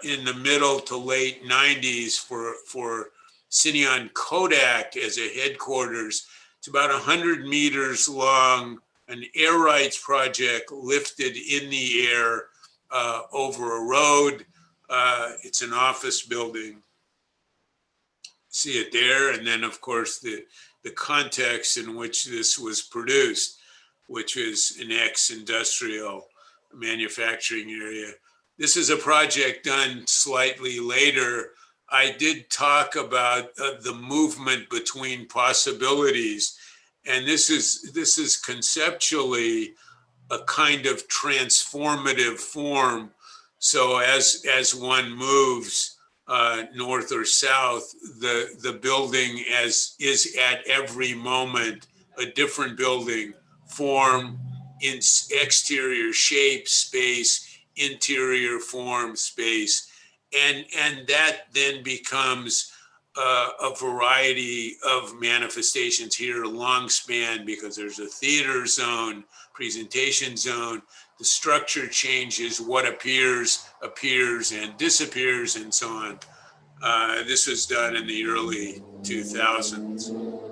in the middle to late 90s for Cineon Kodak as a headquarters. It's about 100 meters long, an air rights project lifted in the air over a road. It's an office building. See it there. And then, of course, the context in which this was produced, which is an ex-industrial manufacturing area. This is a project done slightly later. I did talk about the movement between possibilities, and this is conceptually a kind of transformative form. So as one moves north or south, the building is at every moment a different building, form, in exterior shape, space, interior form, space, and that then becomes a variety of manifestations here, long span, because there's a theater zone, presentation zone, the structure changes, what appears and disappears, and so on. This was done in the early 2000s.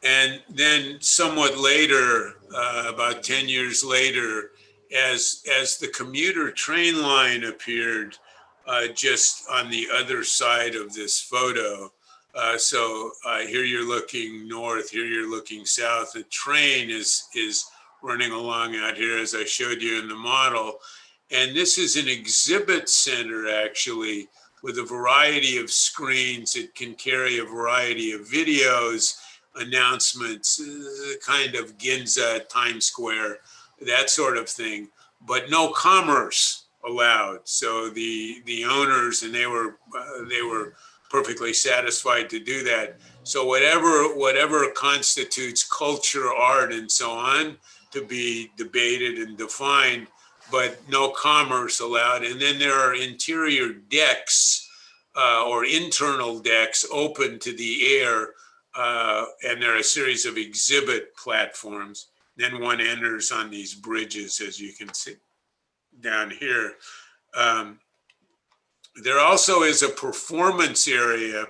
And then somewhat later, about 10 years later, as the commuter train line appeared just on the other side of this photo. So here you're looking north, here you're looking south. The train is running along out here, as I showed you in the model. And this is an exhibit center, actually, with a variety of screens. It can carry a variety of videos, announcements, kind of Ginza, Times Square, that sort of thing, but no commerce allowed. So the owners, and they were perfectly satisfied to do that. So whatever constitutes culture, art, and so on, to be debated and defined, but no commerce allowed. And then there are interior decks or internal decks open to the air. And there are a series of exhibit platforms. Then one enters on these bridges, as you can see down here. There also is a performance area.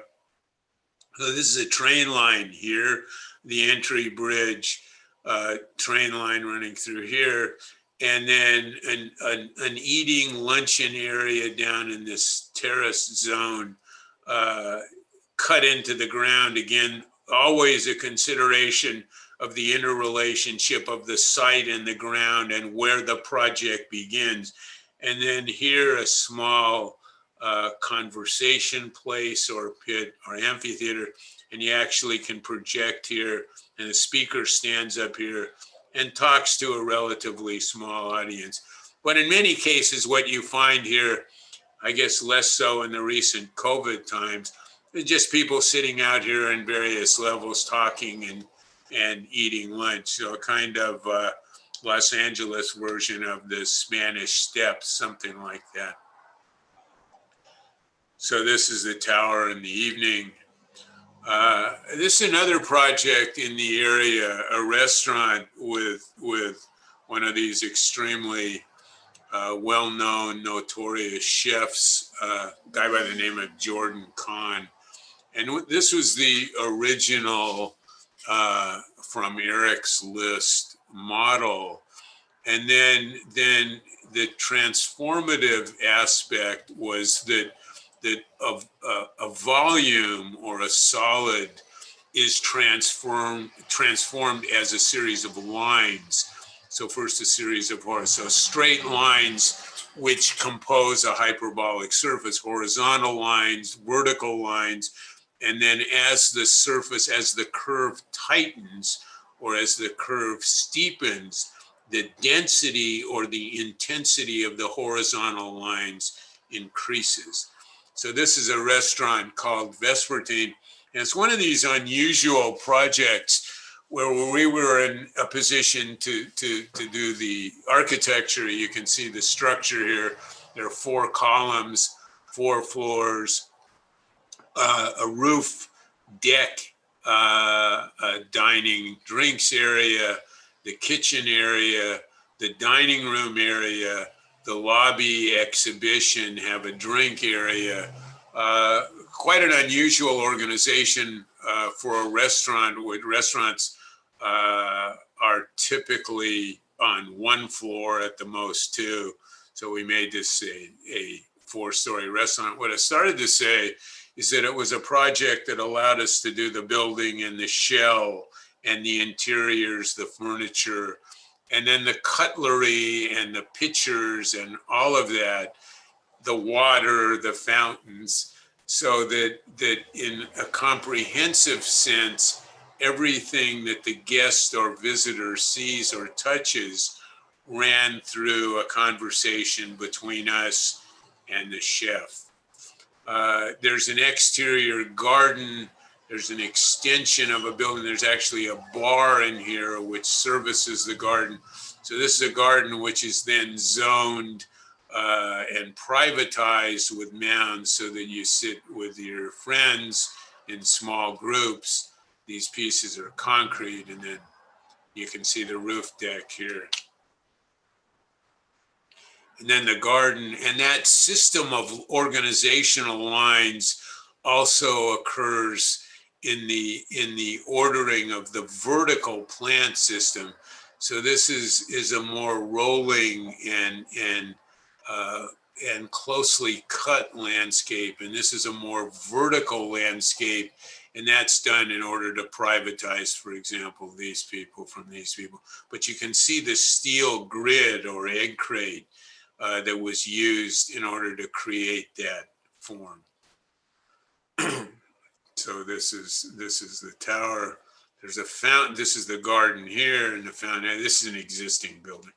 So this is a train line here, the entry bridge, train line running through here. And then an eating luncheon area down in this terrace zone, cut into the ground. Again, always a consideration of the interrelationship of the site and the ground and where the project begins. And then here a small conversation place or pit or amphitheater, and you actually can project here, and the speaker stands up here and talks to a relatively small audience. But in many cases, what you find here, I guess less so in the recent COVID times, is just people sitting out here in various levels talking and eating lunch. So a kind of Los Angeles version of the Spanish Steps, something like that. So this is the tower in the evening. This is another project in the area, a restaurant with one of these extremely well-known, notorious chefs, a guy by the name of Jordan Kahn. And this was the original from ERIC's list model. And then the transformative aspect was that a volume or a solid is transformed as a series of lines. So first a series of so straight lines which compose a hyperbolic surface, horizontal lines, vertical lines, and then as the surface, as the curve tightens or as the curve steepens, the density or the intensity of the horizontal lines increases. So this is a restaurant called Vespertine, and it's one of these unusual projects where we were in a position to do the architecture. You can see the structure here. There are 4 columns, 4 floors, a roof deck, a dining drinks area, the kitchen area, the dining room area, the lobby exhibition, have a drink area. Quite an unusual organization for a restaurant. Restaurants are typically on 1 floor, at the most 2. So we made this a 4-story restaurant. What I started to say is that it was a project that allowed us to do the building and the shell and the interiors, the furniture, and then the cutlery and the pitchers and all of that, the water, the fountains, so that in a comprehensive sense, everything that the guest or visitor sees or touches ran through a conversation between us and the chef. There's an exterior garden. There's an extension of a building. There's actually a bar in here which services the garden. So this is a garden which is then zoned and privatized with mounds so that you sit with your friends in small groups. These pieces are concrete, and then you can see the roof deck here. And then the garden, and that system of organizational lines also occurs in the ordering of the vertical plant system. So this is a more rolling and closely cut landscape, and this is a more vertical landscape, and that's done in order to privatize, for example, these people from these people. But you can see the steel grid or egg crate that was used in order to create that form. So this is the tower. There's a fountain. This is the garden here, and the fountain. This is an existing building.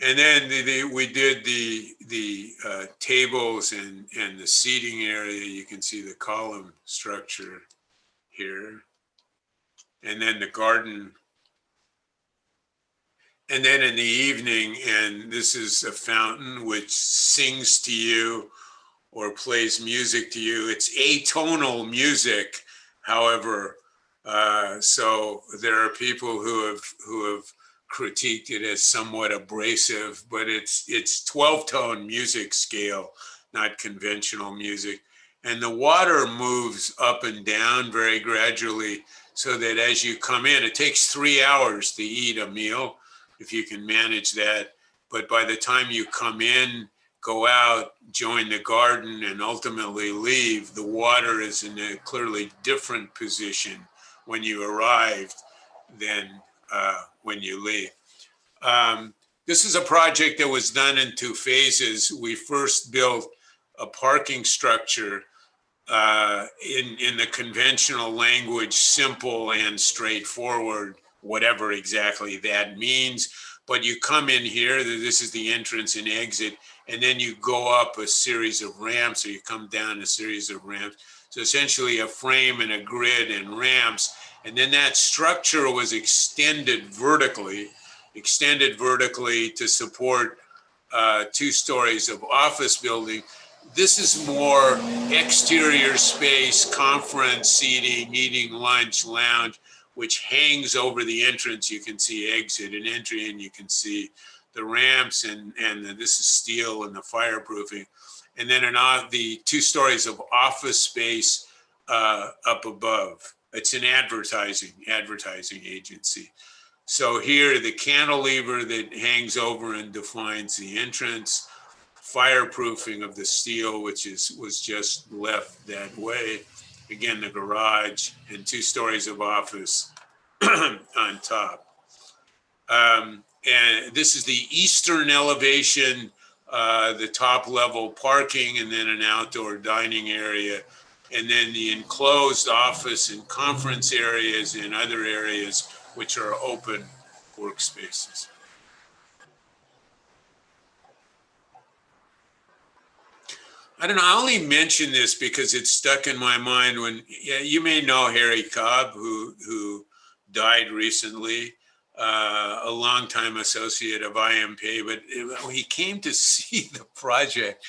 And then we did the tables and the seating area. You can see the column structure here, and then the garden. And then in the evening, and this is a fountain which sings to you or plays music to you. It's atonal music, however. So there are people who have critiqued it as somewhat abrasive, but it's 12-tone music scale, not conventional music. And the water moves up and down very gradually, so that as you come in, it takes 3 hours to eat a meal, if you can manage that. But by the time you come in, go out, join the garden, and ultimately leave, the water is in a clearly different position when you arrived than when you leave. This is a project that was done in 2 phases. We first built a parking structure in the conventional language, simple and straightforward, whatever exactly that means. But you come in here, this is the entrance and exit, and then you go up a series of ramps, or you come down a series of ramps. So essentially a frame and a grid and ramps. And then that structure was extended vertically to support 2 stories of office building. This is more exterior space, conference seating, eating lunch, lounge, which hangs over the entrance. You can see exit and entry, and you can see the ramps, and this is steel and the fireproofing. And then the 2 stories of office space up above. It's an advertising agency. So here, the cantilever that hangs over and defines the entrance, fireproofing of the steel, which was just left that way. Again, the garage, and 2 stories of office on top. And this is the eastern elevation, the top level parking, and then an outdoor dining area, and then the enclosed office and conference areas and other areas which are open workspaces. I don't know, I only mention this because it's stuck in my mind when, you may know Harry Cobb, who died recently, a longtime associate of IMP, but he came to see the project,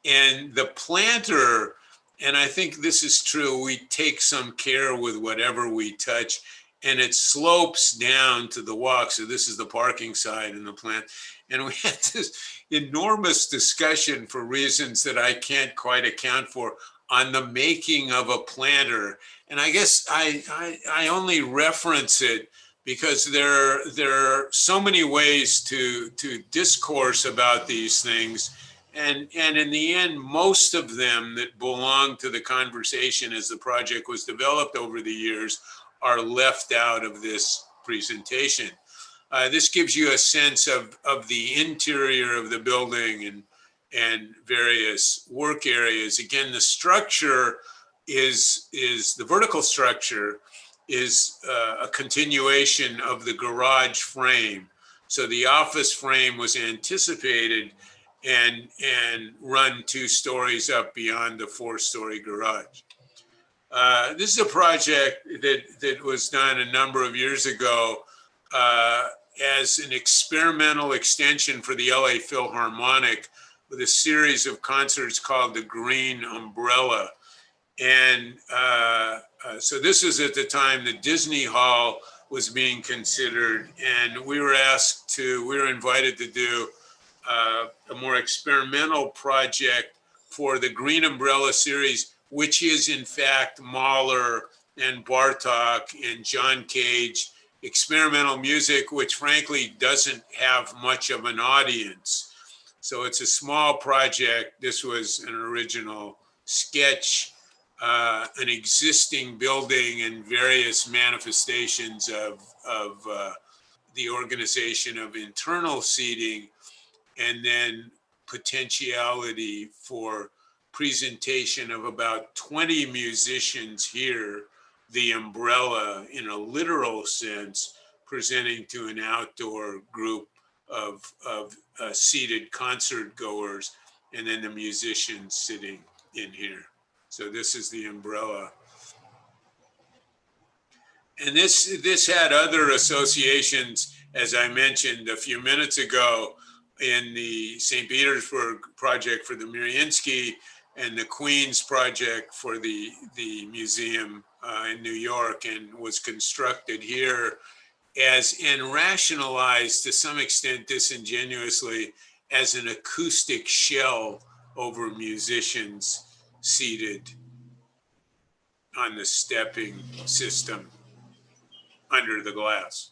and the planter, and I think this is true, we take some care with whatever we touch, and it slopes down to the walk. So this is the parking side and the plant. And we had this enormous discussion, for reasons that I can't quite account for, on the making of a planter. And I guess I only reference it because there are so many ways to discourse about these things. And in the end, most of them that belong to the conversation as the project was developed over the years are left out of this presentation. This gives you a sense of the interior of the building and various work areas. Again, the structure is the vertical structure is a continuation of the garage frame. So the office frame was anticipated and run 2 stories up beyond the 4-story garage. This is a project that was done a number of years ago as an experimental extension for the LA Philharmonic, with a series of concerts called the Green Umbrella. And so this was at the time the Disney Hall was being considered, and we were invited to do a more experimental project for the Green Umbrella series, which is in fact Mahler and Bartok and John Cage, experimental music, which frankly doesn't have much of an audience. So it's a small project. This was an original sketch, an existing building and various manifestations of the organization of internal seating, and then potentiality for presentation of about 20 musicians here, the umbrella in a literal sense, presenting to an outdoor group of seated concert goers, and then the musicians sitting in here. So this is the umbrella. And this had other associations, as I mentioned a few minutes ago, in the St. Petersburg project for the Mariinsky and the Queens project for the museum in New York, and was constructed here and rationalized to some extent disingenuously as an acoustic shell over musicians seated on the stepping system under the glass.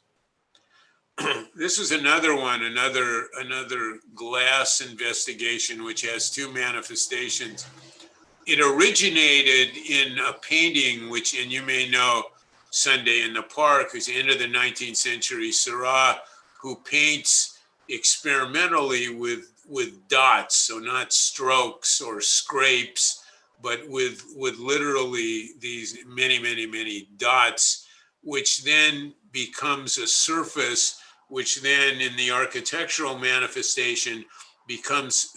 This is another one, another glass investigation, which has 2 manifestations. It originated in a painting, which, and you may know, Sunday in the Park, who's the end of the 19th century Seurat, who paints experimentally with dots, so not strokes or scrapes, but with literally these many dots, which then becomes a surface, which then in the architectural manifestation becomes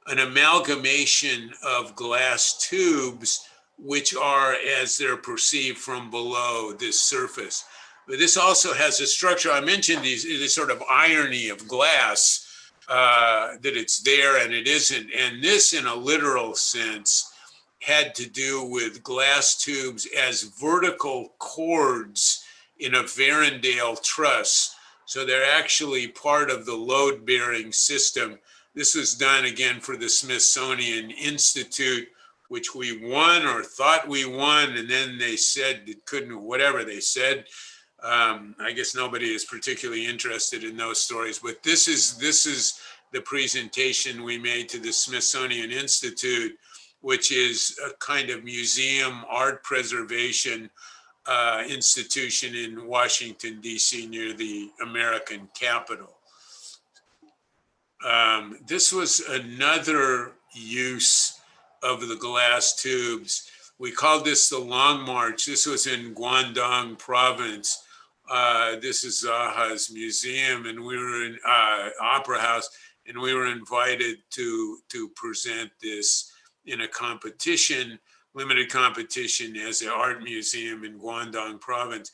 an amalgamation of glass tubes, which are, as they're perceived from below, this surface. But this also has a structure. I mentioned this sort of irony of glass, that it's there and it isn't. And this, in a literal sense, had to do with glass tubes as vertical cords in a Varendale truss. So they're actually part of the load-bearing system. This was done again for the Smithsonian Institute, which we won or thought we won, and then they said it couldn't, whatever they said. I guess nobody is particularly interested in those stories, but this is the presentation we made to the Smithsonian Institute, which is a kind of museum art preservation institution in Washington, D.C., near the American Capitol. This was another use of the glass tubes. We called this the Long March. This was in Guangdong province. This is Zaha's museum, and we were in Opera House, and we were invited to present this in a competition, limited competition, as an art museum in Guangdong province.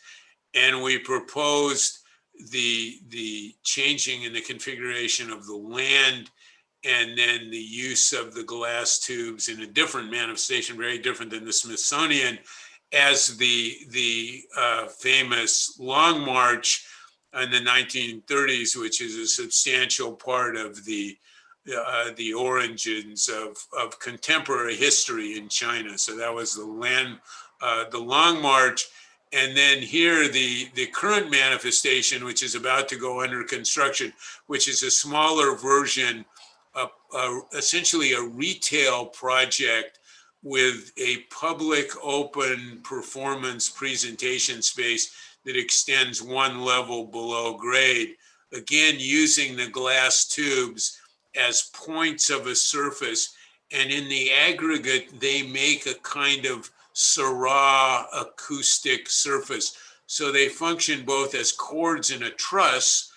And we proposed the changing in the configuration of the land, and then the use of the glass tubes in a different manifestation, very different than the Smithsonian, as the famous Long March in the 1930s, which is a substantial part of the origins of contemporary history in China. So that was the Long March. And then here, the current manifestation, which is about to go under construction, which is a smaller version, essentially a retail project with a public open performance presentation space that extends one level below grade, again, using the glass tubes as points of a surface. And in the aggregate, they make a kind of Seurat acoustic surface. So they function both as cords in a truss,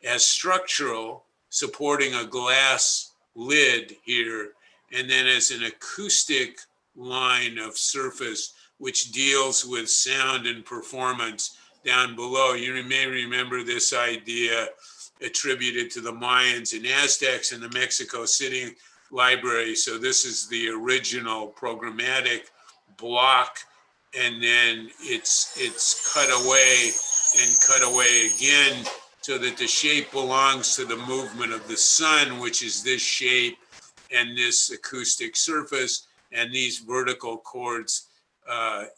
as structural, supporting a glass lid here, and then as an acoustic line of surface, which deals with sound and performance down below. You may remember this idea attributed to the Mayans and Aztecs in the Mexico City Library. So this is the original programmatic block, and then it's cut away again, so that the shape belongs to the movement of the sun, which is this shape and this acoustic surface, and these vertical cords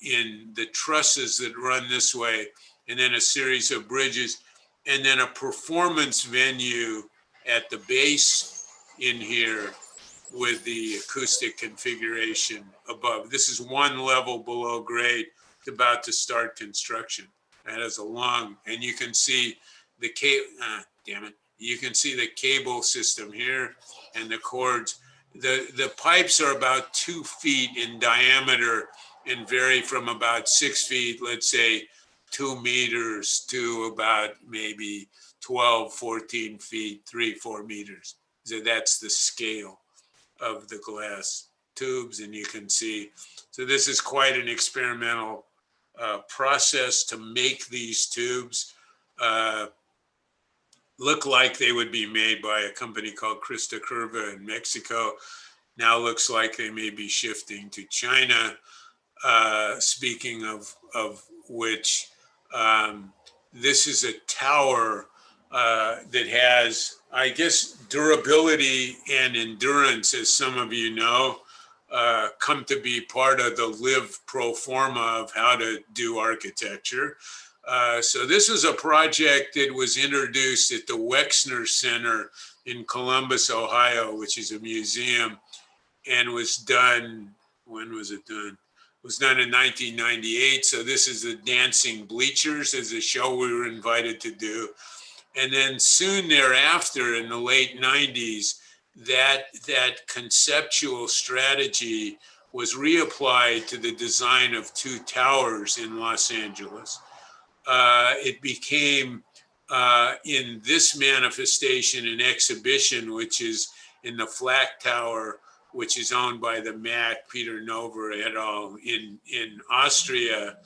in the trusses that run this way, and then a series of bridges, and then a performance venue at the base in here with the acoustic configuration above. This is one level below grade. It's about to start construction. That is a long, and you can see the you can see the cable system here and the cords. The pipes are about 2 feet in diameter and vary from about 6 feet, let's say 2 meters, to about maybe 12, 14 feet, 3-4 meters. So that's the scale of the glass tubes, and you can see. So this is quite an experimental process to make these tubes look like they would be made by a company called Crista Curva in Mexico. Now looks like they may be shifting to China. Speaking of which, this is a tower that has, I guess, durability and endurance, as some of you know, come to be part of the live pro forma of how to do architecture. So this is a project that was introduced at the Wexner Center in Columbus, Ohio, which is a museum, and was done, when was it done? was done in 1998. So this is the Dancing Bleachers as a show we were invited to do. And then soon thereafter, in the late 90s, that conceptual strategy was reapplied to the design of two towers in Los Angeles. It became, in this manifestation, an exhibition, which is in the Flak Tower, which is owned by the MAC, Peter Nover et al. in Austria.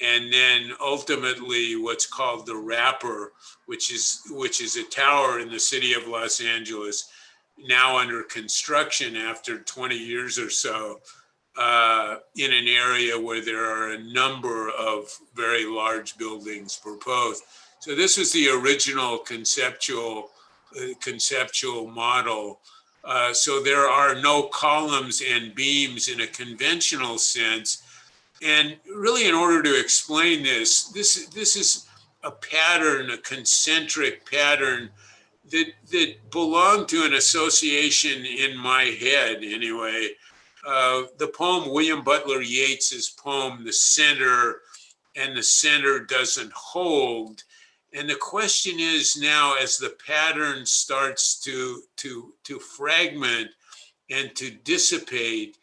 And then ultimately what's called the Wrapper, which is a tower in the city of Los Angeles, now under construction after 20 years or so, in an area where there are a number of very large buildings proposed. So this was the original conceptual model. So there are no columns and beams in a conventional sense. And really, in order to explain this is a pattern, a concentric pattern that belonged to an association in my head anyway. The poem, William Butler Yeats's poem, The Center, and the center doesn't hold. And the question is now, as the pattern starts to fragment and to dissipate,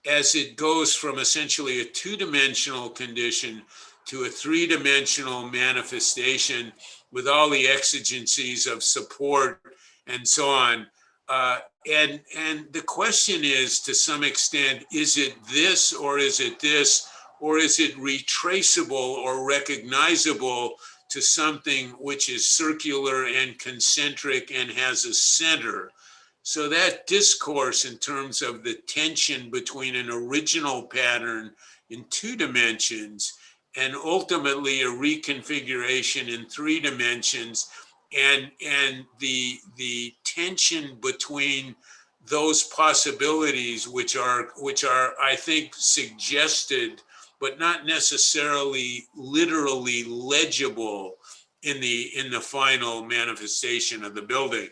as it goes from essentially a two-dimensional condition to a three-dimensional manifestation with all the exigencies of support and so on. And the question is, to some extent, is it this or is it this, or is it retraceable or recognizable to something which is circular and concentric and has a center? So that discourse in terms of the tension between an original pattern in two dimensions and ultimately a reconfiguration in three dimensions, and the tension between those possibilities, which are I think suggested but not necessarily literally legible in the final manifestation of the building.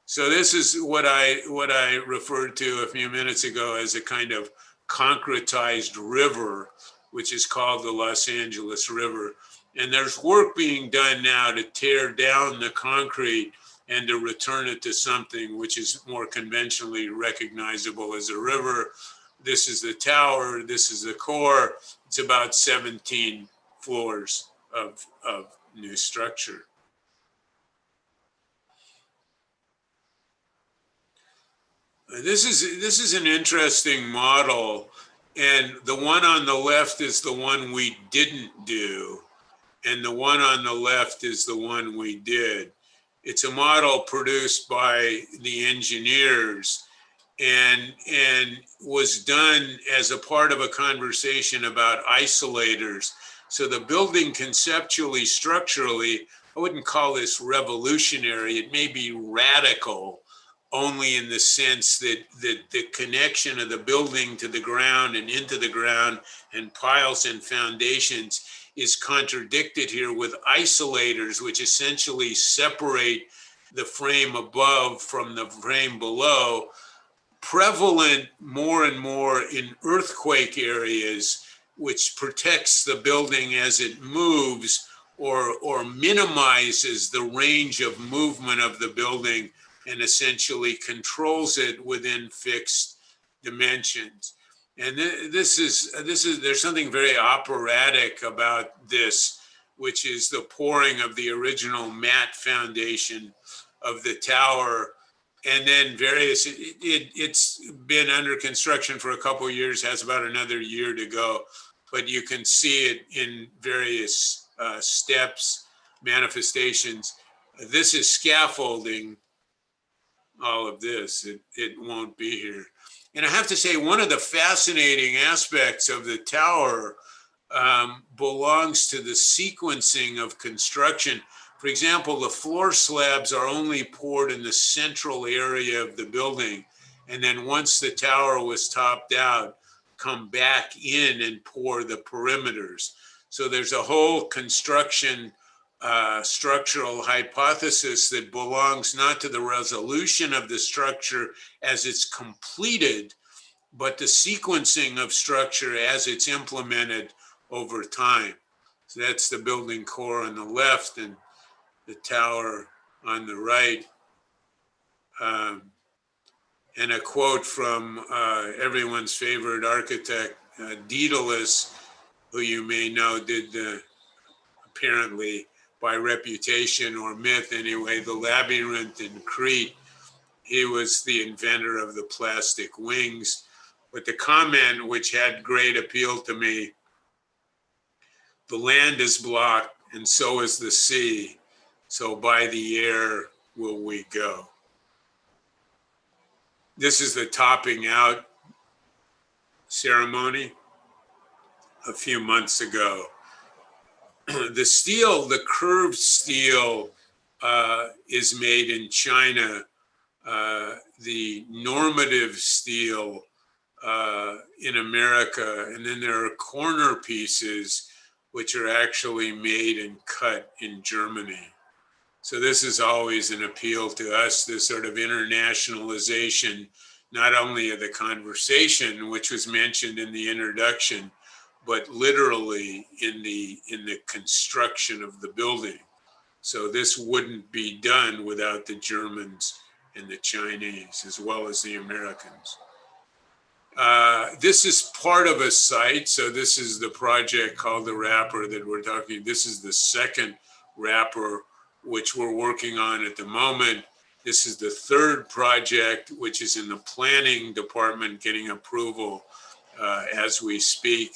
So this is what I referred to a few minutes ago as a kind of concretized river, which is called the Los Angeles River. And there's work being done now to tear down the concrete and to return it to something which is more conventionally recognizable as a river. This is the tower, this is the core. It's about 17 floors of new structure. This is an interesting model, and the one on the left is the one we didn't do, and the one on the left is the one we did. It's a model produced by the engineers and was done as a part of a conversation about isolators. So the building conceptually, structurally, I wouldn't call this revolutionary. It may be radical, only in the sense that the connection of the building to the ground and into the ground and piles and foundations is contradicted here with isolators, which essentially separate the frame above from the frame below, prevalent more and more in earthquake areas, which protects the building as it moves or minimizes the range of movement of the building and essentially controls it within fixed dimensions. And there's something very operatic about this, which is the pouring of the original mat foundation of the tower, and then it's been under construction for a couple of years, has about another year to go, but you can see it in various steps, manifestations. This is scaffolding. All of this, it won't be here. And I have to say, one of the fascinating aspects of the tower belongs to the sequencing of construction. For example, the floor slabs are only poured in the central area of the building. And then once the tower was topped out, come back in and pour the perimeters. So there's a whole construction structural hypothesis that belongs not to the resolution of the structure as it's completed, but the sequencing of structure as it's implemented over time. So that's the building core on the left and the tower on the right. And a quote from everyone's favorite architect, Daedalus, who you may know did apparently by reputation or myth anyway, the labyrinth in Crete. He was the inventor of the plastic wings. But the comment, which had great appeal to me, the land is blocked and so is the sea. So by the air will we go. This is the topping out ceremony a few months ago. The steel, the curved steel is made in China. The normative steel in America, and then there are corner pieces which are actually made and cut in Germany. So this is always an appeal to us, this sort of internationalization, not only of the conversation, which was mentioned in the introduction, but literally in the construction of the building. So this wouldn't be done without the Germans and the Chinese, as well as the Americans. This is part of a site. So this is the project called the wrapper that we're talking. This is the second wrapper, which we're working on at the moment. This is the third project, which is in the planning department, getting approval as we speak.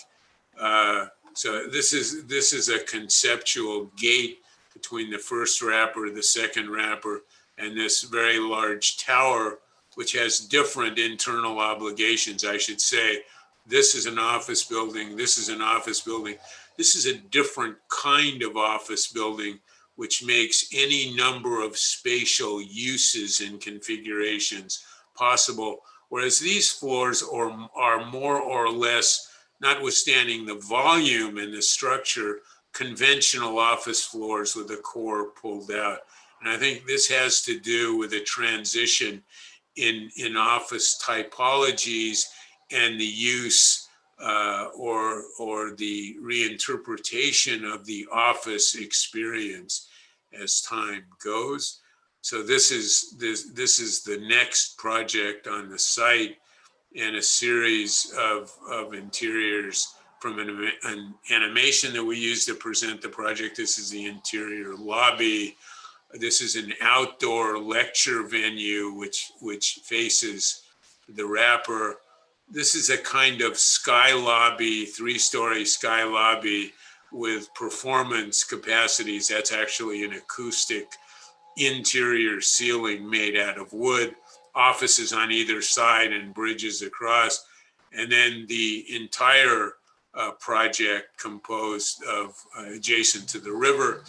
So this is a conceptual gate between the first wrapper, the second wrapper, and this very large tower, which has different internal obligations, I should say. This is an office building. This is an office building. This is a different kind of office building, which makes any number of spatial uses and configurations possible. Whereas these floors are more or less, notwithstanding the volume and the structure, conventional office floors with the core pulled out. And I think this has to do with a transition in office typologies and the use or the reinterpretation of the office experience as time goes. So this is the next project on the site, and a series of interiors from an animation that we use to present the project. This is the interior lobby. This is an outdoor lecture venue which faces the wrapper. This is a kind of sky lobby, 3-story sky lobby with performance capacities. That's actually an acoustic interior ceiling made out of wood, offices on either side and bridges across. And then the entire project composed of, adjacent to the river,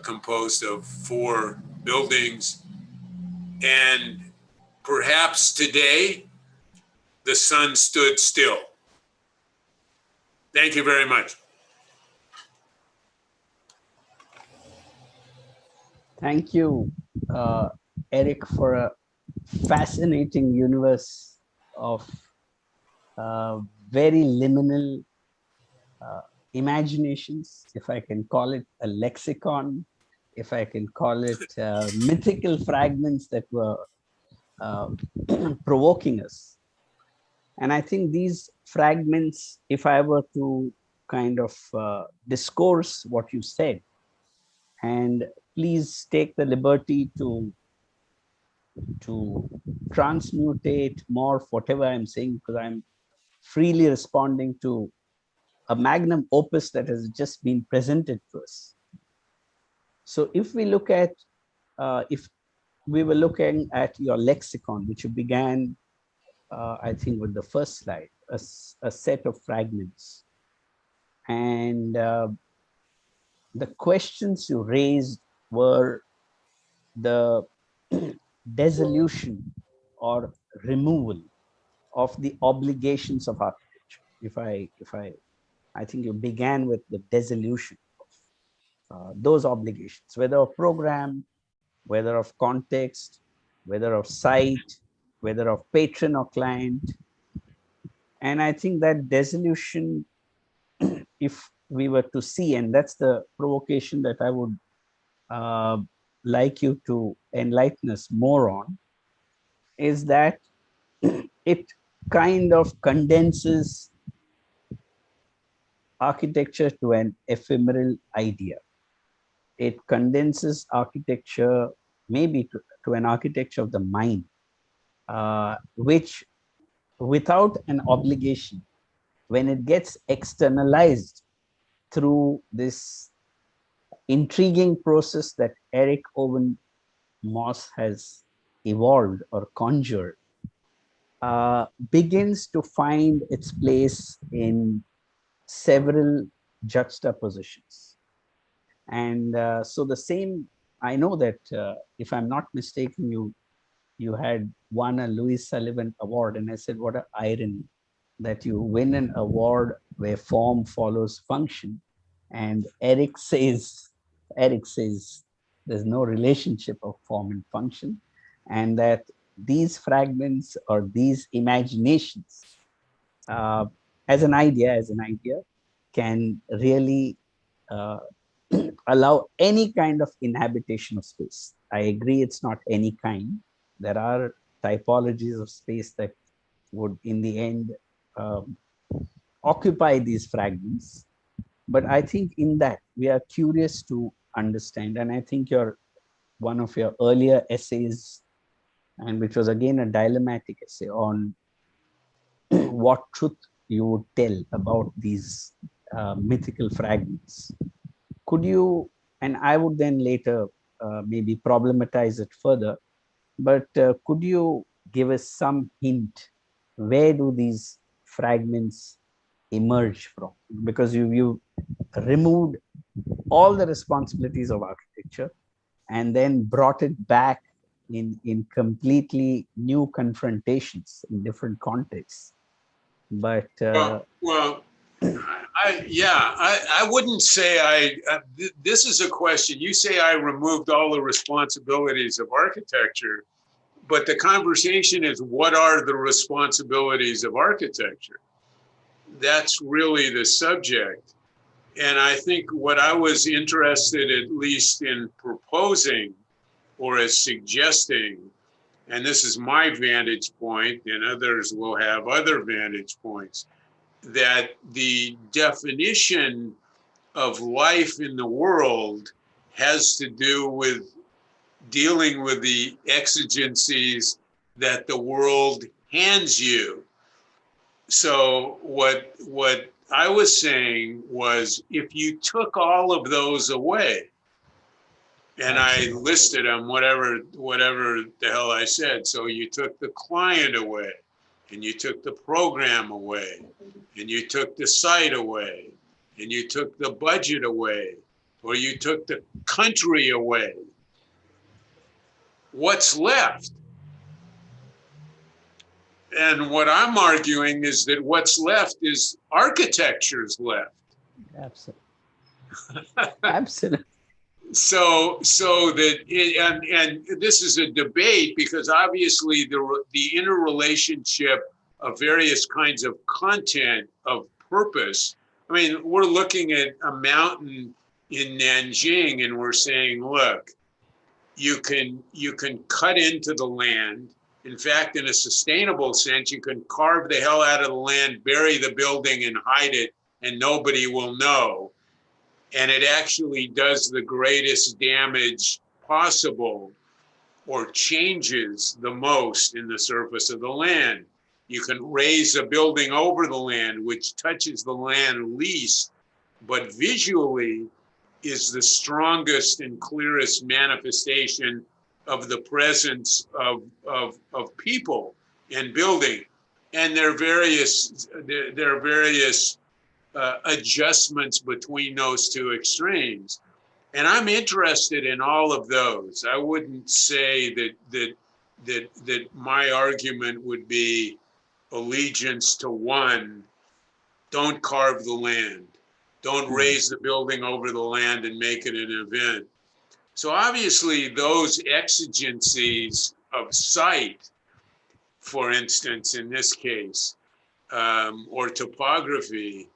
composed of 4 buildings. And perhaps today, the sun stood still. Thank you very much. Thank you, Eric, for a fascinating universe of very liminal imaginations, if I can call it a lexicon, if I can call it mythical fragments that were provoking us. And I think these fragments, if I were to kind of discourse what you said, and please take the liberty to transmutate, morph whatever I'm saying, because I'm freely responding to a magnum opus that has just been presented to us. So if we look at, if we were looking at your lexicon, which you began, I think with the first slide, a set of fragments. And the questions you raised were the dissolution or removal of the obligations of architecture. I think you began with the dissolution of those obligations, whether of program, whether of context, whether of site, whether of patron or client. And I think that dissolution, if we were to see, and that's the provocation that I would like you to enlighten us more on, is that it kind of condenses architecture to an ephemeral idea. It condenses architecture maybe to an architecture of the mind, which without an obligation, when it gets externalized through this intriguing process that ERIC OWEN MOSS has evolved or conjured, begins to find its place in several juxtapositions. And so the same, I know that if I'm not mistaken, you had won a Louis Sullivan Award, and I said, what an irony that you win an award where form follows function, and Eric says there's no relationship of form and function, and that these fragments or these imaginations, as an idea, can really allow any kind of inhabitation of space. I agree, it's not any kind. There are typologies of space that would, in the end, occupy these fragments. But I think in that we are curious to understand, and I think one of your earlier essays, and which was again a dilemmatic essay on what truth you would tell about these mythical fragments. Could you, and I would then later maybe problematize it further, but could you give us some hint, where do these fragments emerge from? Because you removed all the responsibilities of architecture and then brought it back in completely new confrontations in different contexts. But well, I wouldn't say this is a question. You say I removed all the responsibilities of architecture, but the conversation is, what are the responsibilities of architecture? That's really the subject. And I think what I was interested, at least in proposing or as suggesting, and this is my vantage point, and others will have other vantage points, that the definition of life in the world has to do with dealing with the exigencies that the world hands you. So what I was saying was, if you took all of those away, and I listed them, whatever the hell I said. So you took the client away, and you took the program away, and you took the site away, and you took the budget away, or you took the country away. What's left? And what I'm arguing is that what's left is architecture's left. Absolutely. Absolutely. So that, and this is a debate, because obviously the interrelationship of various kinds of content of purpose. I mean, we're looking at a mountain in Nanjing and we're saying, look, you can cut into the land. In fact, in a sustainable sense, you can carve the hell out of the land, bury the building and hide it, and nobody will know. And it actually does the greatest damage possible, or changes the most in the surface of the land. You can raise a building over the land, which touches the land least, but visually is the strongest and clearest manifestation of the presence of people and building. And there are various adjustments between those two extremes. And I'm interested in all of those. I wouldn't say that my argument would be allegiance to one. Don't carve the land. Don't raise the building over the land and make it an event. So obviously those exigencies of site, for instance, in this case, or topography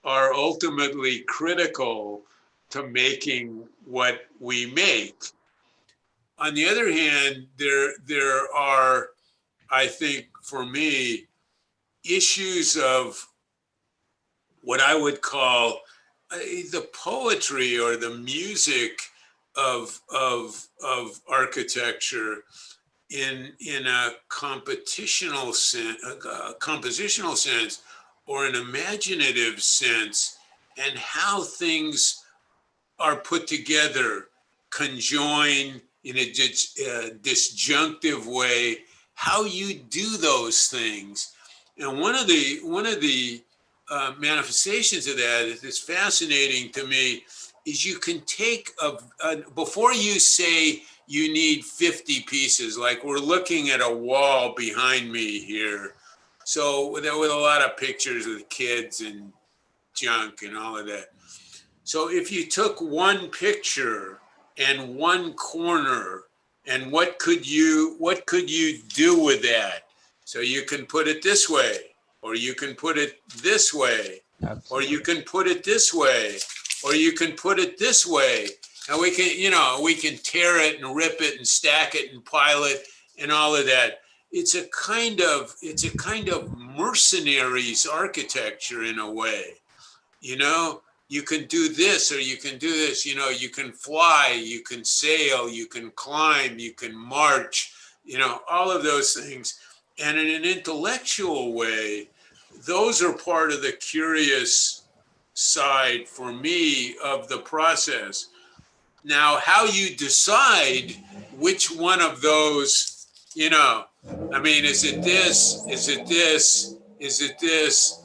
are ultimately critical to making what we make. On the other hand, there are, I think, for me, issues of what I would call the poetry or the music of architecture in a competitional sense, a compositional sense, or an imaginative sense, and how things are put together, conjoin in a disjunctive way, how you do those things. And one of the manifestations of that is fascinating to me is you can take before you say you need 50 pieces, like we're looking at a wall behind me here. So with a lot of pictures with kids and junk and all of that. So if you took one picture and one corner, and what could you do with that? So you can put it this way, or you can put it this way, or you can put it this way, or you can put it this way. And we can tear it and rip it and stack it and pile it and all of that. It's a kind of mercenaries architecture in a way, you can do this or you can do this, you can fly, you can sail, you can climb, you can march, all of those things. And in an intellectual way, those are part of the curious side for me of the process. Now, how you decide which one of those, is it this? Is it this? Is it this?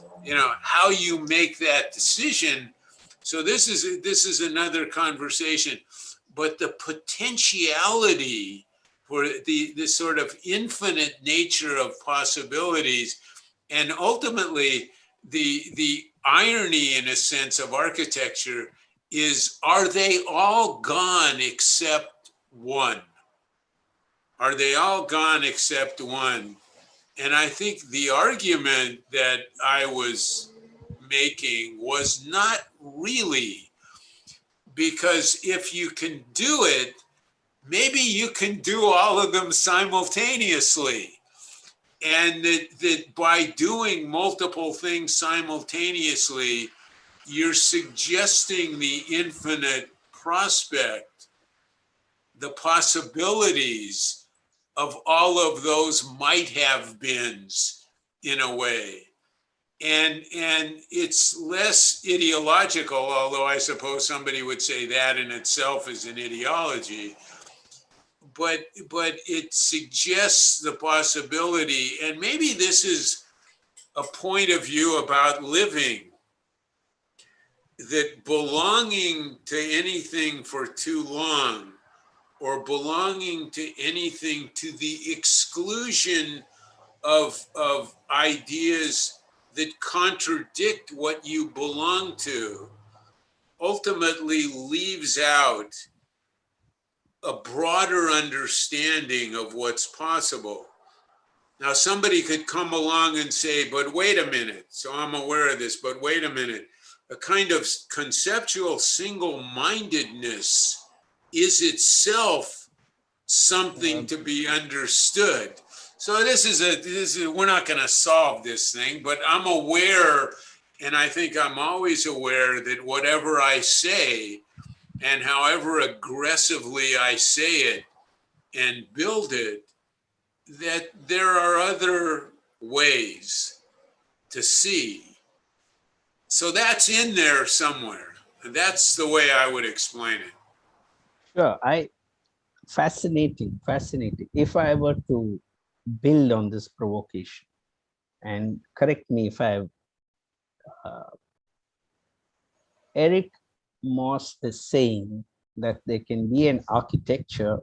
How you make that decision. So this is another conversation, but the potentiality for the sort of infinite nature of possibilities, and ultimately the irony, in a sense, of architecture is, are they all gone except one? Are they all gone except one? And I think the argument that I was making was not really, because if you can do it, maybe you can do all of them simultaneously. And that by doing multiple things simultaneously, you're suggesting the infinite prospect, the possibilities of all of those might have beens in a way. And it's less ideological, although I suppose somebody would say that in itself is an ideology. But it suggests the possibility, and maybe this is a point of view about living, that belonging to anything for too long, or belonging to anything to the exclusion of ideas that contradict what you belong to, ultimately leaves out a broader understanding of what's possible. Now, somebody could come along and say, but wait a minute. So I'm aware of this, but wait a minute. A kind of conceptual single-mindedness is itself something to be understood. So this is we're not going to solve this thing, but I'm aware, and I think I'm always aware, that whatever I say and however aggressively I say it and build it, that there are other ways to see. So that's in there somewhere. And that's the way I would explain it. Sure, fascinating. If I were to build on this provocation, and correct me if I've, ERIC Moss is saying that there can be an architecture,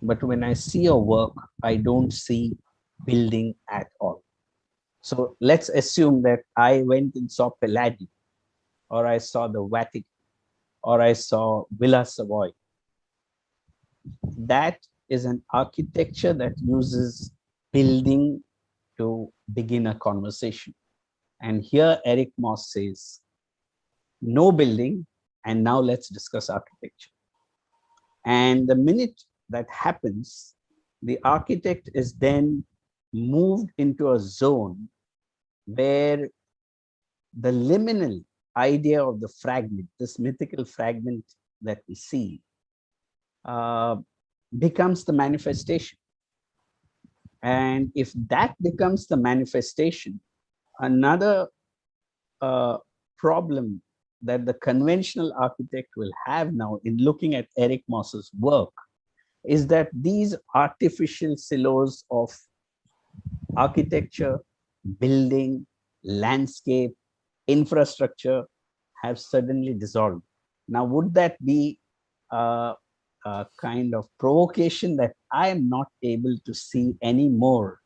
but when I see a work, I don't see building at all. So let's assume that I went and saw Palladium, or I saw the Vatican, or I saw Villa Savoy. That is an architecture that uses building to begin a conversation. And here Eric Moss says, no building, and now let's discuss architecture. And the minute that happens, the architect is then moved into a zone where the liminal idea of the fragment, this mythical fragment that we see, becomes the manifestation. And if that becomes the manifestation, another problem that the conventional architect will have now in looking at Eric Moss's work is that these artificial silos of architecture, building, landscape, infrastructure have suddenly dissolved. Now, would that be a kind of provocation that I am not able to see anymore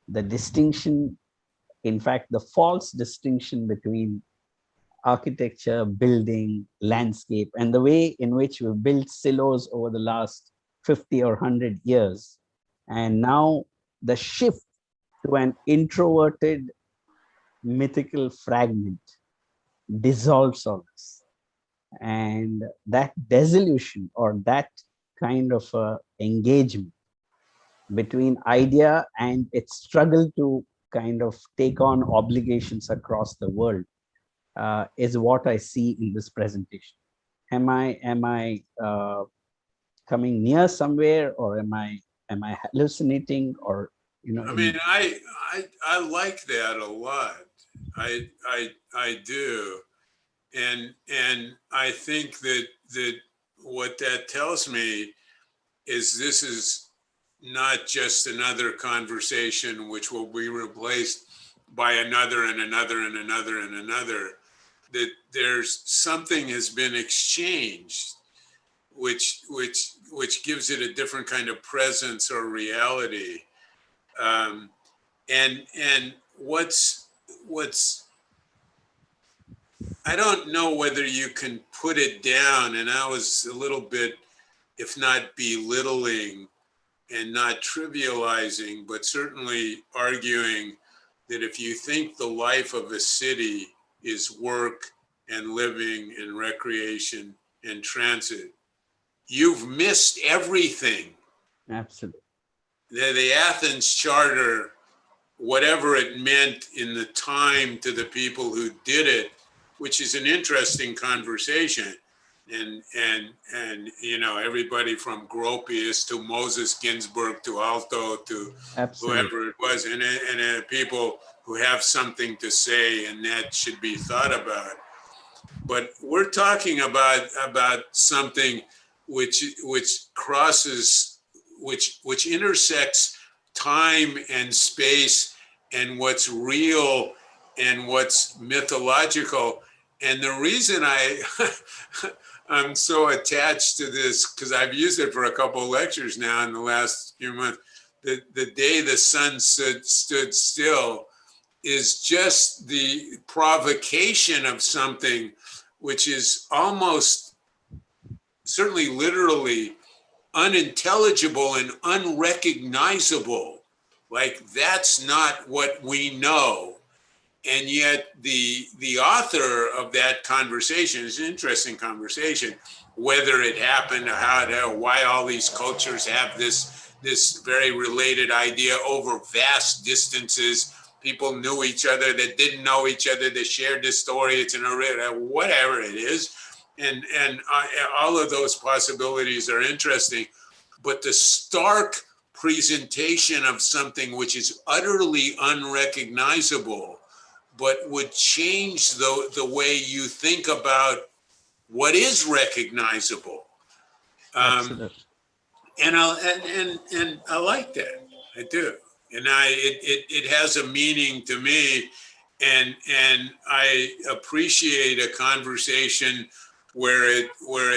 the distinction, in fact, the false distinction between architecture, building, landscape, and the way in which we built silos over the last 50 or 100 years. And now the shift to an introverted mythical fragment dissolves all this. And that dissolution or that kind of engagement between idea and its struggle to kind of take on obligations across the world is what I see in this presentation. Am I coming near somewhere, or am I hallucinating, or I mean, I like that a lot. I do, and I think that what that tells me is this is not just another conversation which will be replaced by another and another and another and another. That there's something has been exchanged, which gives it a different kind of presence or reality. And what's I don't know whether you can put it down, and I was a little bit, if not belittling and not trivializing, but certainly arguing that if you think the life of a city is work and living and recreation and transit, you've missed everything. Absolutely. The Athens Charter, whatever it meant in the time to the people who did it, which is an interesting conversation. And everybody from Gropius to Moses Ginsburg to Alto to Absolutely. whoever it was, and people who have something to say, and that should be thought about. But we're talking about something which crosses, which intersects time and space, and what's real and what's mythological. And the reason I'm so attached to this, because I've used it for a couple of lectures now in the last few months, the day the sun stood still is just the provocation of something which is almost, certainly literally, unintelligible and unrecognizable. Like, that's not what we know. And yet the author of that conversation is an interesting conversation, whether it happened, how, why all these cultures have this very related idea over vast distances. People knew each other that didn't know each other, that shared this story. It's whatever it is. And all of those possibilities are interesting. But the stark presentation of something which is utterly unrecognizable, but would change the way you think about what is recognizable. Absolutely. And I like that. I do. And it has a meaning to me. And I appreciate a conversation where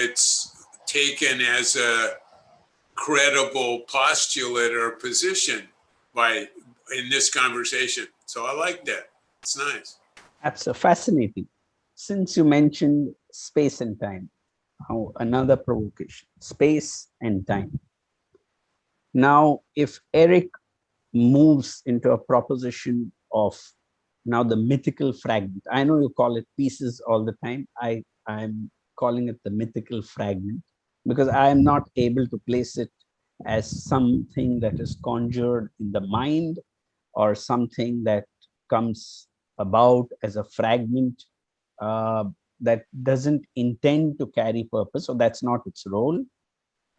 it's taken as a credible postulate or position in this conversation. So I like that. It's nice. That's so fascinating. Since you mentioned space and time, another provocation, space and time. Now, if Eric moves into a proposition of now the mythical fragment. I know you call it pieces all the time. I'm calling it the mythical fragment because I am not able to place it as something that is conjured in the mind or something that comes about as a fragment that doesn't intend to carry purpose, so that's not its role.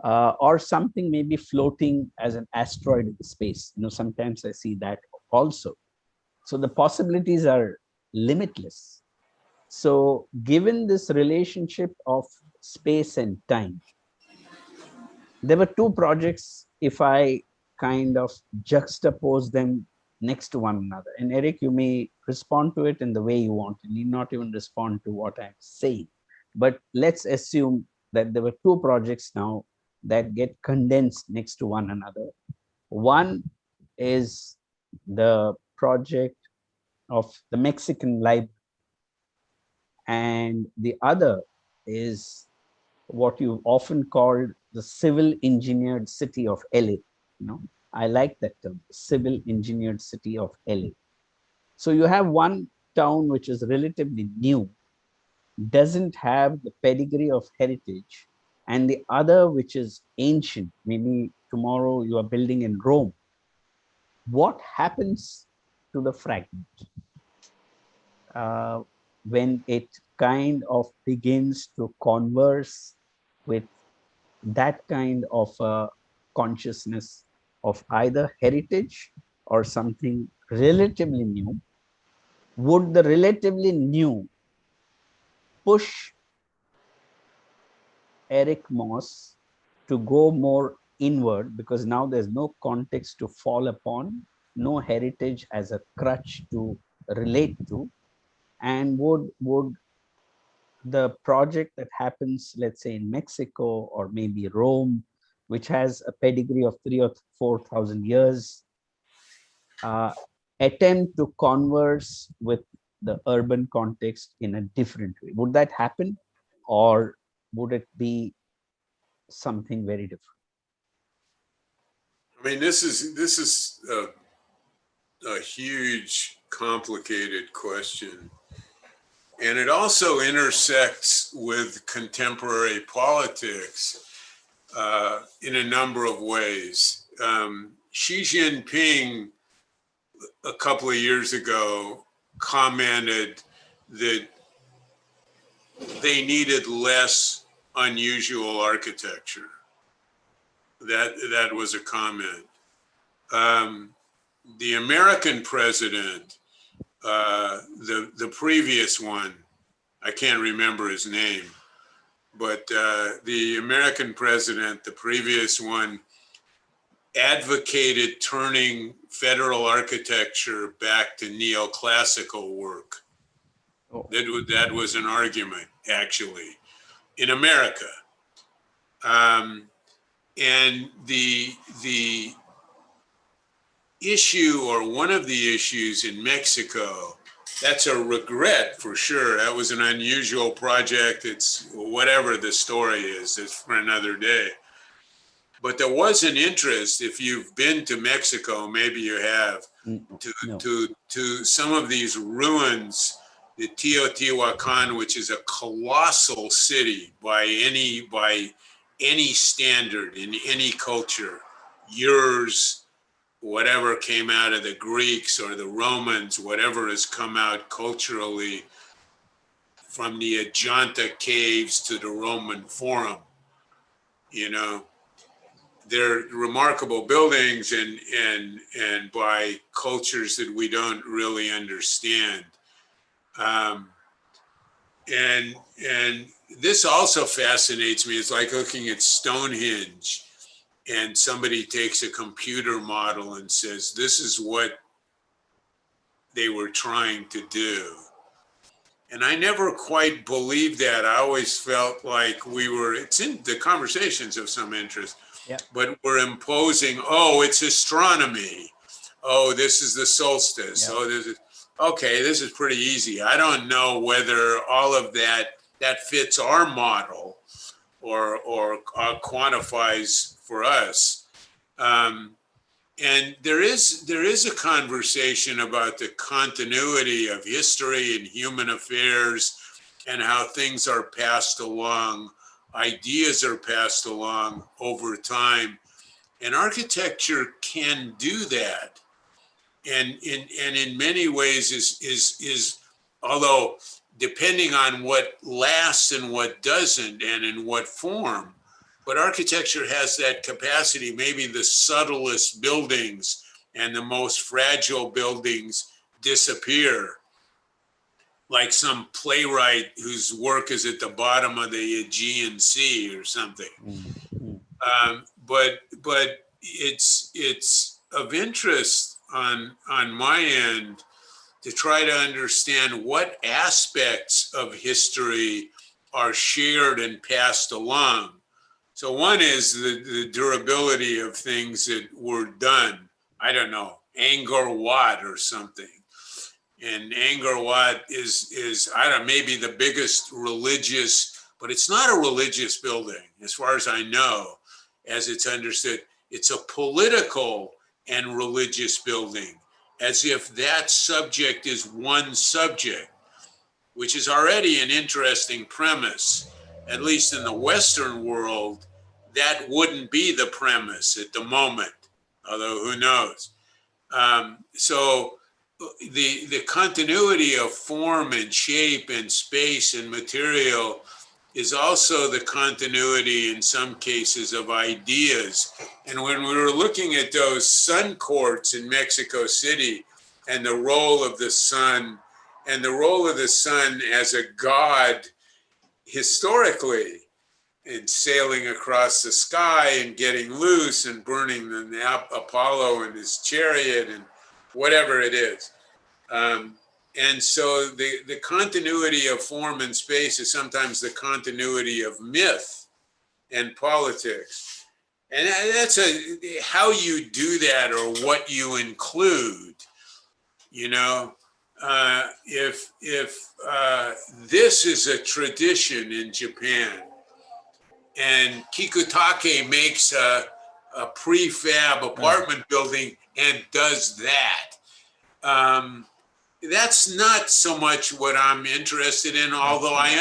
Or something maybe floating as an asteroid in space. Sometimes I see that also. So the possibilities are limitless. So given this relationship of space and time, there were two projects, if I kind of juxtapose them next to one another. And Eric, you may respond to it in the way you want. You need not even respond to what I'm saying. But let's assume that there were two projects now that get condensed next to one another. One is the project of the Mexican library, and the other is what you've often called the civil engineered city of LA. I like that term, civil engineered city of LA. So you have one town which is relatively new, doesn't have the pedigree of heritage, and the other which is ancient. Maybe tomorrow you are building in Rome. What happens to the fragment when it kind of begins to converse with that kind of consciousness of either heritage or something relatively new? Would the relatively new push ERIC Moss to go more inward, because now there's no context to fall upon, no heritage as a crutch to relate to? And would the project that happens, let's say in Mexico or maybe Rome, which has a pedigree of 3,000 or 4,000 years, attempt to converse with the urban context in a different way? Would that happen, or would it be something very different? I mean, this is a huge, complicated question. And it also intersects with contemporary politics in a number of ways. Xi Jinping, a couple of years ago, commented that they needed less unusual architecture. That was a comment. The American president, the previous one, I can't remember his name, but the American president, the previous one, advocated turning federal architecture back to neoclassical work. Oh. That was an argument, actually, in America. And the issue, or one of the issues in Mexico, that's a regret for sure. That was an unusual project. It's whatever the story is, it's for another day. But there was an interest, if you've been to Mexico, maybe you have, to some of these ruins, the Teotihuacan, which is a colossal city by any standard in any culture. Yours, whatever came out of the Greeks or the Romans, whatever has come out culturally from the Ajanta caves to the Roman Forum, they're remarkable buildings and by cultures that we don't really understand. And this also fascinates me. It's like looking at Stonehenge, and somebody takes a computer model and says, this is what they were trying to do. And I never quite believed that. I always felt like it's in the conversations of some interest, but we're imposing, it's astronomy. This is the solstice. This is pretty easy. I don't know whether all of that fits our model or quantifies for us. And there is a conversation about the continuity of history and human affairs and how things are passed along, ideas are passed along over time. And architecture can do that. And in many ways is although depending on what lasts and what doesn't and in what form, but architecture has that capacity. Maybe the subtlest buildings and the most fragile buildings disappear, like some playwright whose work is at the bottom of the Aegean Sea or something. But it's of interest on my end to try to understand what aspects of history are shared and passed along. So one is the durability of things that were done. I don't know, Angkor Wat or something. And Angkor Wat is I don't know, maybe the biggest religious, but it's not a religious building, as far as I know, as it's understood. It's a political and religious building, as if that subject is one subject, which is already an interesting premise. At least in the Western world, that wouldn't be the premise at the moment, although who knows. So the continuity of form and shape and space and material is also the continuity in some cases of ideas. And when we were looking at those sun courts in Mexico City and the role of the sun and the role of the sun as a god historically, in sailing across the sky and getting loose and burning the Apollo and his chariot and whatever it is. And so the continuity of form and space is sometimes the continuity of myth and politics. And that's how you do that or what you include, you know. If this is a tradition in Japan, and Kikutake makes a prefab apartment building and does that, that's not so much what I'm interested in, although I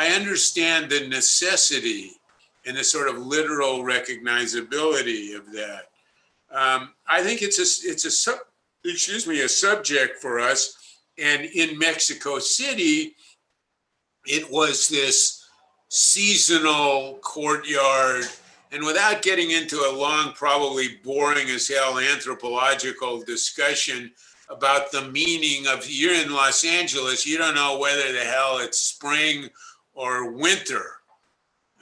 understand the necessity and the sort of literal recognizability of that. I think it's a subject for us. And in Mexico City, it was this seasonal courtyard. And without getting into a long, probably boring as hell anthropological discussion about the meaning of, you're in Los Angeles, you don't know whether the hell it's spring or winter.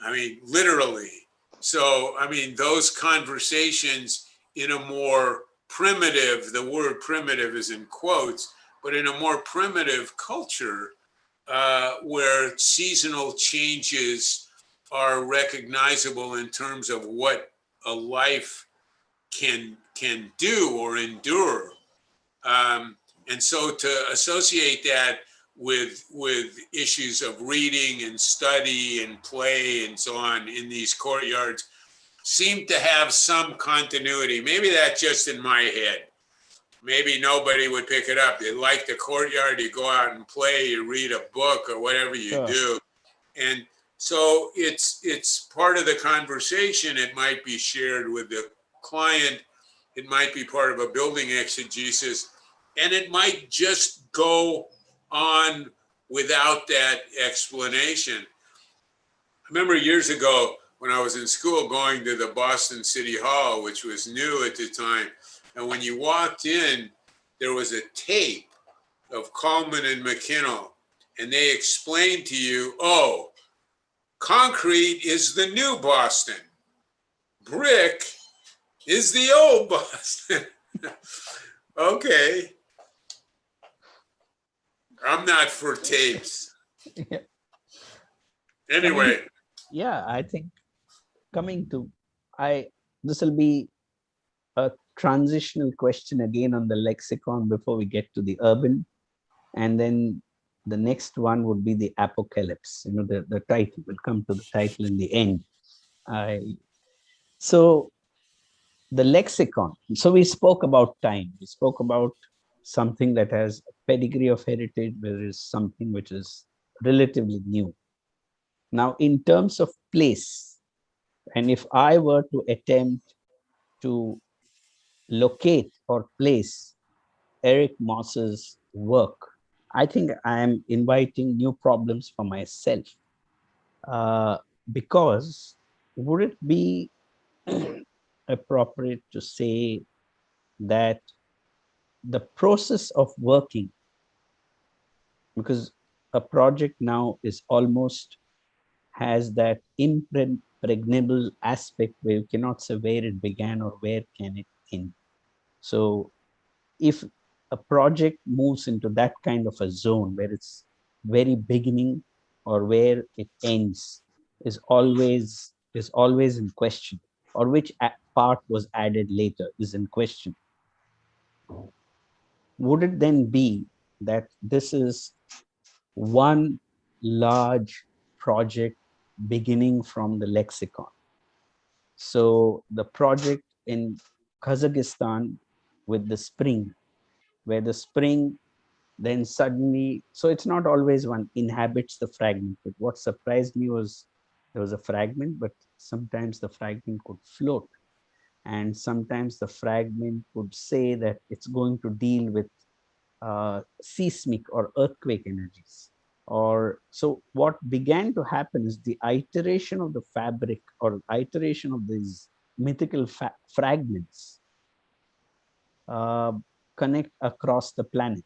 I mean, literally. So, I mean, those conversations in a more primitive, the word primitive is in quotes, but in a more primitive culture where seasonal changes are recognizable in terms of what a life can do or endure. And so to associate that with issues of reading and study and play and so on in these courtyards seem to have some continuity. Maybe that's just in my head. Maybe nobody would pick it up. You like the courtyard, you go out and play, you read a book or whatever you do. And so it's part of the conversation. It might be shared with the client. It might be part of a building exegesis. And it might just go on without that explanation. I remember years ago when I was in school going to the Boston City Hall, which was new at the time. And when you walked in, there was a tape of Coleman and McKinnell. And they explained to you, oh, concrete is the new Boston. Brick is the old Boston. Okay. I'm not for tapes. Yeah. Anyway. Yeah, I think this will be a transitional question again on the lexicon before we get to the urban. And then the next one would be the apocalypse. You know, the title will come to the title in the end. So the lexicon. So we spoke about time. We spoke about something that has a pedigree of heritage, where is something which is relatively new. Now, in terms of place, and if I were to attempt to locate or place ERIC Moss's work, I think I am inviting new problems for myself. Uh, because would it be appropriate to say that the process of working, because a project now is almost has that impregnable aspect where you cannot say where it began or where can it end. So if a project moves into that kind of a zone where it's very beginning or where it ends is always in question, or which part was added later is in question, would it then be that this is one large project beginning from the lexicon? So the project in Kazakhstan with the spring, where the spring then suddenly, so it's not always one inhabits the fragment. But what surprised me was there was a fragment, but sometimes the fragment could float. And sometimes the fragment could say that it's going to deal with seismic or earthquake energies. Or so what began to happen is the iteration of the fabric or iteration of these mythical fragments uh, connect across the planet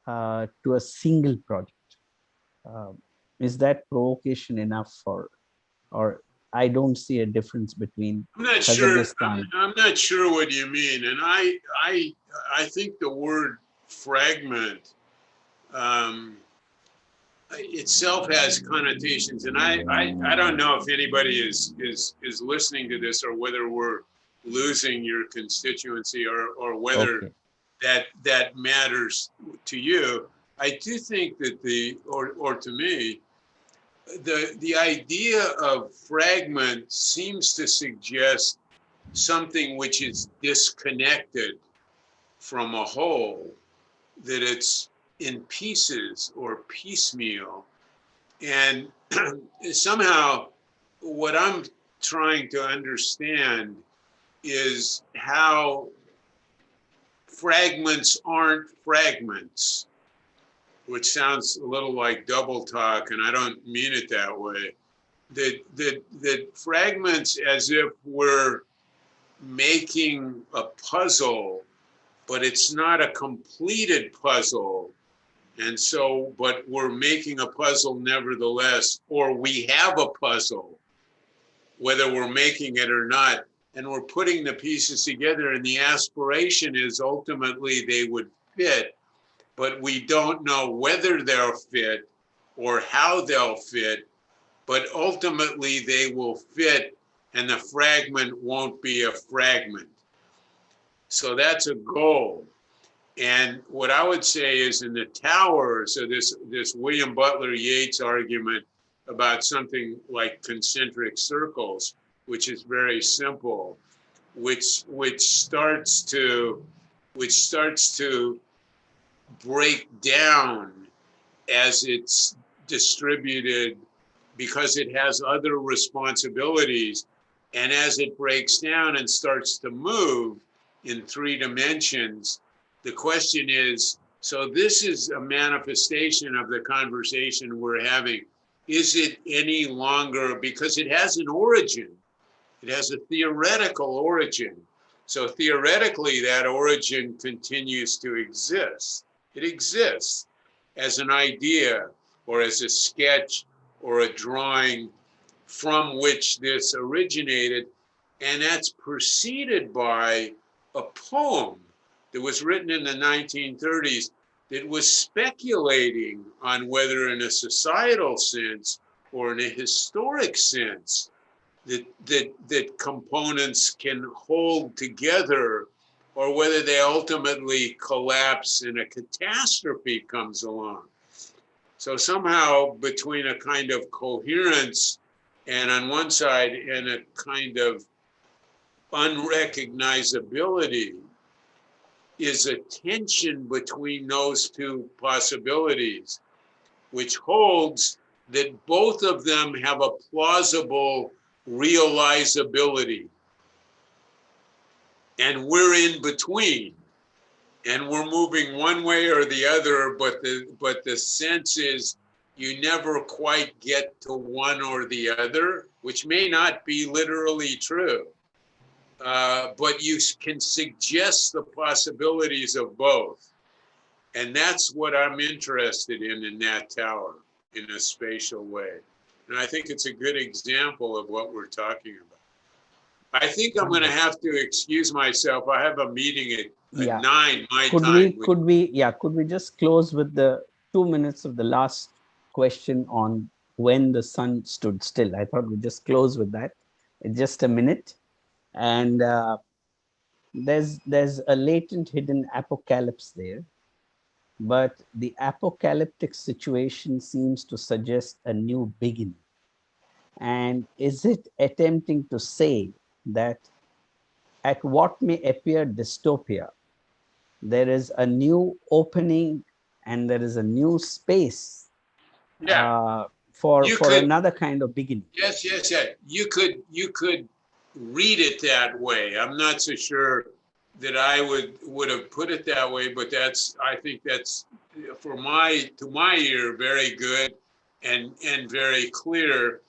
to a single project. Uh, is that provocation enough for, or I don't see a difference between I'm not sure. Kazakhstan. I'm not sure what you mean, and I think the word fragment um, itself has connotations, and I don't know if anybody is listening to this, or whether we're losing your constituency, or whether Okay. that matters to you. I do think that or to me, the idea of fragment seems to suggest something which is disconnected from a whole, that it's in pieces or piecemeal. And somehow, what I'm trying to understand is how fragments aren't fragments, which sounds a little like double talk, and I don't mean it that way. That fragments, as if we're making a puzzle, but it's not a completed puzzle. And so, but we're making a puzzle nevertheless, or we have a puzzle, whether we're making it or not, and we're putting the pieces together, and the aspiration is ultimately they would fit, but we don't know whether they'll fit or how they'll fit, but ultimately they will fit, and the fragment won't be a fragment. So that's a goal. And what I would say is in the tower, so this William Butler Yeats argument about something like concentric circles, which is very simple, which starts to break down as it's distributed, because it has other responsibilities. And as it breaks down and starts to move in 3 dimensions, the question is, so this is a manifestation of the conversation we're having. Is it any longer, because it has an origin, it has a theoretical origin. So theoretically, that origin continues to exist. It exists as an idea or as a sketch or a drawing from which this originated. And that's preceded by a poem that was written in the 1930s that was speculating on whether, in a societal sense or in a historic sense, that components can hold together, or whether they ultimately collapse and a catastrophe comes along. So somehow between a kind of coherence and on one side and a kind of unrecognizability is a tension between those two possibilities, which holds that both of them have a plausible realizability. And we're in between. And we're moving one way or the other, but the sense is you never quite get to one or the other, which may not be literally true. But you can suggest the possibilities of both. And that's what I'm interested in that tower, in a spatial way. And I think it's a good example of what we're talking about. I think I'm going to have to excuse myself. I have a meeting at 9 my time. Could we just close with the 2 minutes of the last question on when the sun stood still? I thought we'd just close with that in just a minute. And there's a latent hidden apocalypse there, but the apocalyptic situation seems to suggest a new beginning. And is it attempting to say that at what may appear dystopia, there is a new opening and there is a new space for another kind of beginning? Yes. You could read it that way. I'm not so sure that I would have put it that way, but I think that's to my ear very good and very clear.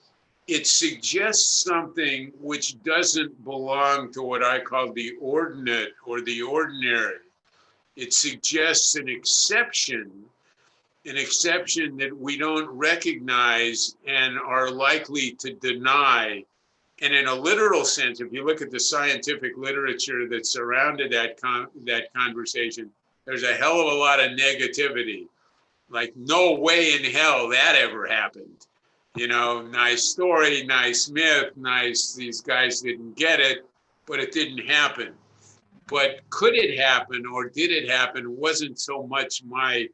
It suggests something which doesn't belong to what I call the ordinate or the ordinary. It suggests an exception that we don't recognize and are likely to deny. And in a literal sense, if you look at the scientific literature that surrounded that conversation, there's a hell of a lot of negativity. Like, no way in hell that ever happened. You know, nice story, nice myth, nice, these guys didn't get it, but it didn't happen. But could it happen or did it happen wasn't so much my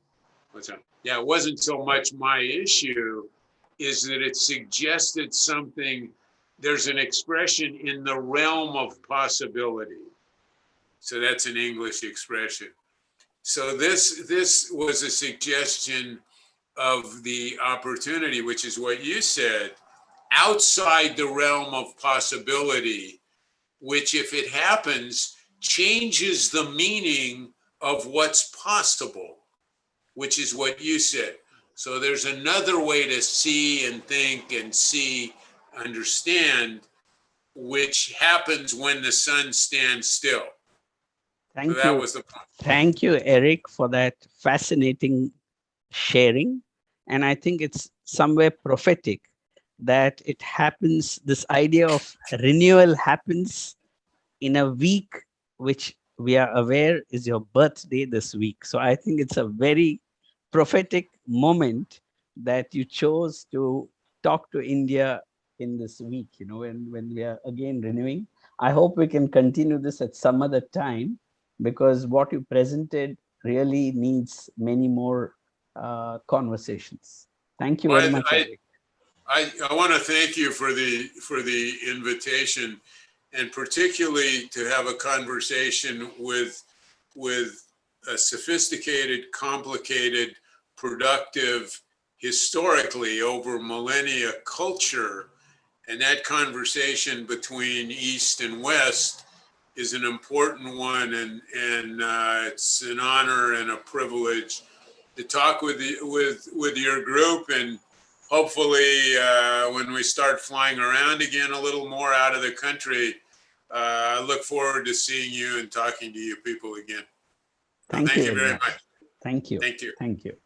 issue, is that it suggested something. There's an expression in the realm of possibility. So that's an English expression. So this was a suggestion of the opportunity, which is what you said, outside the realm of possibility, which, if it happens, changes the meaning of what's possible, which is what you said. So there's another way to see and think and understand, which happens when the sun stands still. Thank you. Thank you, Eric, for that fascinating sharing. And I think it's somewhere prophetic that it happens, this idea of renewal happens in a week which we are aware is your birthday this week. So I think it's a very prophetic moment that you chose to talk to India in this week, you know, when we are again renewing. I hope we can continue this at some other time, because what you presented really needs many more conversations. Thank you very much. I want to thank you for the invitation, and particularly to have a conversation with a sophisticated, complicated, productive, historically over millennia culture. And that conversation between East and West is an important one, and it's an honor and a privilege to talk with your group, and hopefully when we start flying around again a little more out of the country, I look forward to seeing you and talking to you people again. Thank you very much. Thank you. Thank you. Thank you.